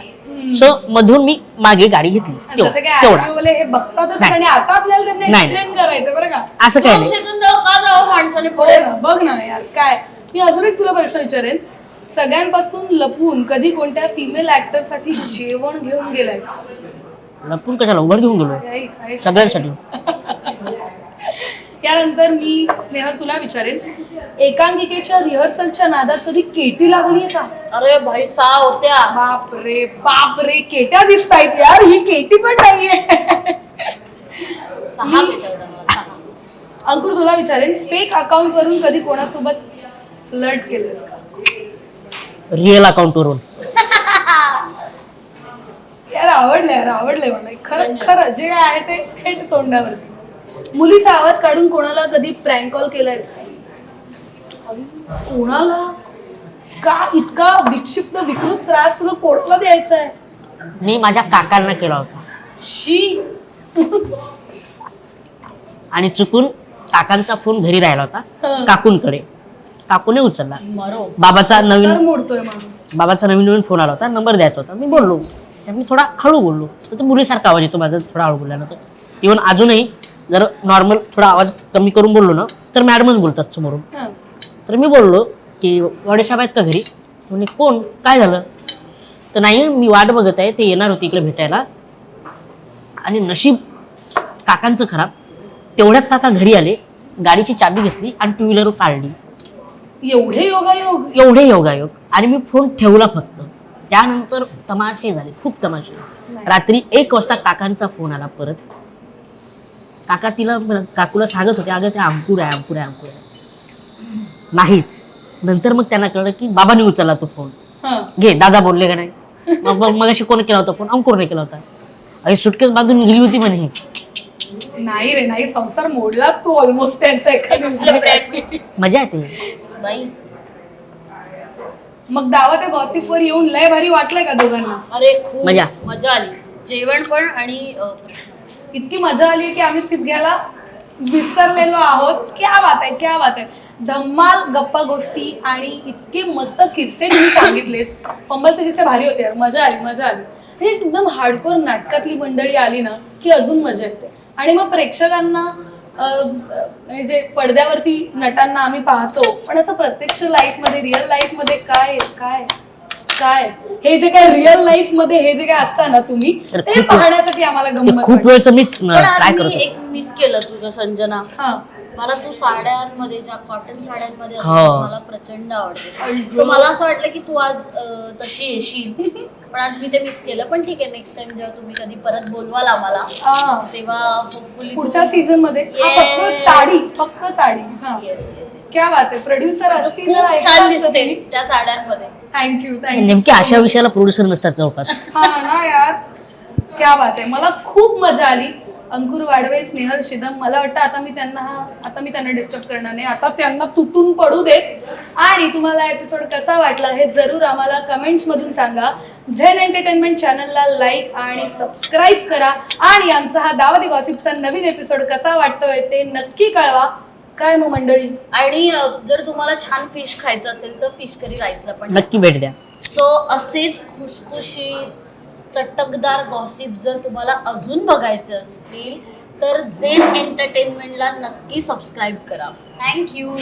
सो मधून मी मागे गाडी घेतली. जसं काय तेवढा RTO वाले हे बघतातच, नाही. आणि आता आपल्याला त्यांना नाही. एक्सप्लेन करायचं बरं का. असं काय 2 नाही. सेकंद का जावं माणसाने हो पुढे. ना, बघ ना यार काय. मी अजून एक तुला प्रश्न विचारेन, सगळ्यांपासून लपून कधी कोणत्या फिमेल ऍक्टर साठी जेवण घेऊन गेलायस? लपून कशाला, उघड घेऊन गेलो सगळ्यांसाठी. त्यानंतर मी स्नेहल तुला विचारेन, एकांकिकेच्या रिहर्सलच्या नादात कधी केटी लागलीये का? अरे भाई 6 होत्या. बापरे, केट्या दिसतायत यार. ही केटी पण नाहीये. 6 भेटवल्या मला, 6. अंकुर तुला विचारेन, फेक अकाउंट वरून कधी कोणासोबत फ्लर्ट केलंस का? रिअल अकाउंट वरून. यार आवडलंय मला. खरं जे काय आहे ते थेट तोंडावरती. मुलीचा आवाज काढून कोणाला कधी प्रँक कॉल केलायस का? कोणाला? का इतका विक्षिप्त विकृत त्रास तुला कोणाला द्यायचा आहे? मी माझ्या काकांना केला होता, शी. आणि चुकून काकांचा फोन घरी राहिला होता हं. काकूंकडे. काकूने उचलला. मरो. बाबाचा सर नवीन मोडतोय माणूस. नवीन फोन आला होता, नंबर द्यायचा होता. मी बोललो, मी थोडा हळू बोललो, तर मुलीसारखा आवाज येतो माझा थोडा हळू बोलल्यानंतर. इव्हन अजूनही जर नॉर्मल थोडा आवाज कमी करून बोललो ना तर मॅडमच बोलतात समोरून. हं. तर मी बोललो की वडेसाहेब आहेत का घरी? म्हणजे कोण, काय झालं? तर नाही, मी वाट बघत आहे, ते येणार होते इकडे भेटायला. आणि नशीब काकांचं खराब, तेवढ्यात काका घरी आले, गाडीची चाबी घेतली आणि 2 व्हीलर काढली. एवढे योगायोग. एवढे योगायोग. आणि मी फोन ठेवला फक्त. त्यानंतर तमाशे झाले, खूप तमाशे. रात्री 1 वाजता काकांचा फोन आला परत. काका काकूला सांगत होते, अगं ते अंकुर आहे. नाहीच. नंतर मग त्यांना कळलं की बाबांनी उचलला तो फोन. हं. घे, दादा बोलले का नाही? मग अशी कोणी केला होता फोन? अंकुरने केला होता. अरे सुटकेस बांधून गेली होती म्हणे. नाही रे नाही, संसार मोडलास तू ऑलमोस्ट त्यांचा एका दिवसात. मजा येते बाई. मग दावा त्या गॉसिप वर येऊन लय भारी वाटलंय का दोघांना? अरे खूप मजा. मजा आली. जेवण पण आणि इतकी मजा आली की आम्ही सिप घ्यायला विसरलेलो आहोत. क्या बात आहे. धम्माल गप्पा गोष्टी आणि इतके मस्त किस्से तुम्ही सांगितलेत. फंबलचे किस्से भारी होते यार. मजा आली. हे एकदम हार्डकोर नाटकातली मंडळी आली ना की अजून मजा येते. आणि मग प्रेक्षकांना जे पडद्यावरती नटांना आम्ही पाहतो, पण असं प्रत्यक्ष लाईफ मध्ये, रिअल लाईफ मध्ये काय हे जे काय रिअल लाईफ मध्ये हे जे काय असतं ना तुम्ही, ते खूप- पाहण्यासाठी आम्हाला ते गंमत खूप वेळचं मी पण ट्राय आज मी करतो. एक मिस केलं तुझं संजना. हा. मला तू साड्यांमध्ये ज्या कॉटन साड्यांमध्ये हो. असतेस मला प्रचंड आवडते. सो मला असं वाटलं की तू आज तशी येशील, पण आज मी ते मिस केलं. पण ठीक आहे, नेक्स्ट टाइम जेव्हा तुम्ही कधी परत बोलवाल आम्हाला हा. तेव्हा होपफुली पुढच्या सीझन मध्ये फक्त साडी हा. क्या बात आहे, प्रोड्युसर असतील खूप छान दिसते त्या साड्यांमध्ये. थँक्यू नेमकी अशा विषयाला प्रोड्युसर नसतात जवळपास. हा ना यार, क्या बात आहे. मला खूप मजा आली. अंकुर वाडवे, स्नेहल शिदम, मला वाटतं आता मी त्यांना डिस्टर्ब करणार नाही. आता त्यांना तुटून पडू देत. आणि तुम्हाला एपिसोड कसा वाटला हे जरूर आम्हाला कमेंट्स मधून सांगा. झेन एंटरटेनमेंट चॅनलला लाईक आणि सबस्क्राईब करा. आणि आमचा हा दावती गॉसिपचा नवीन एपिसोड कसा वाटतोय ते नक्की कळवा. काय मग मंडळी, आणि जर तुम्हाला छान फिश खायचं असेल तर फिश करी राईसला पण नक्की भेट द्या. सो असेच खुशखुशीत चटकदार गॉसिप जर तुम्हाला अजून बघायचे असतील तर झेन एंटरटेनमेंटला नक्की सबस्क्राईब करा. थँक्यू.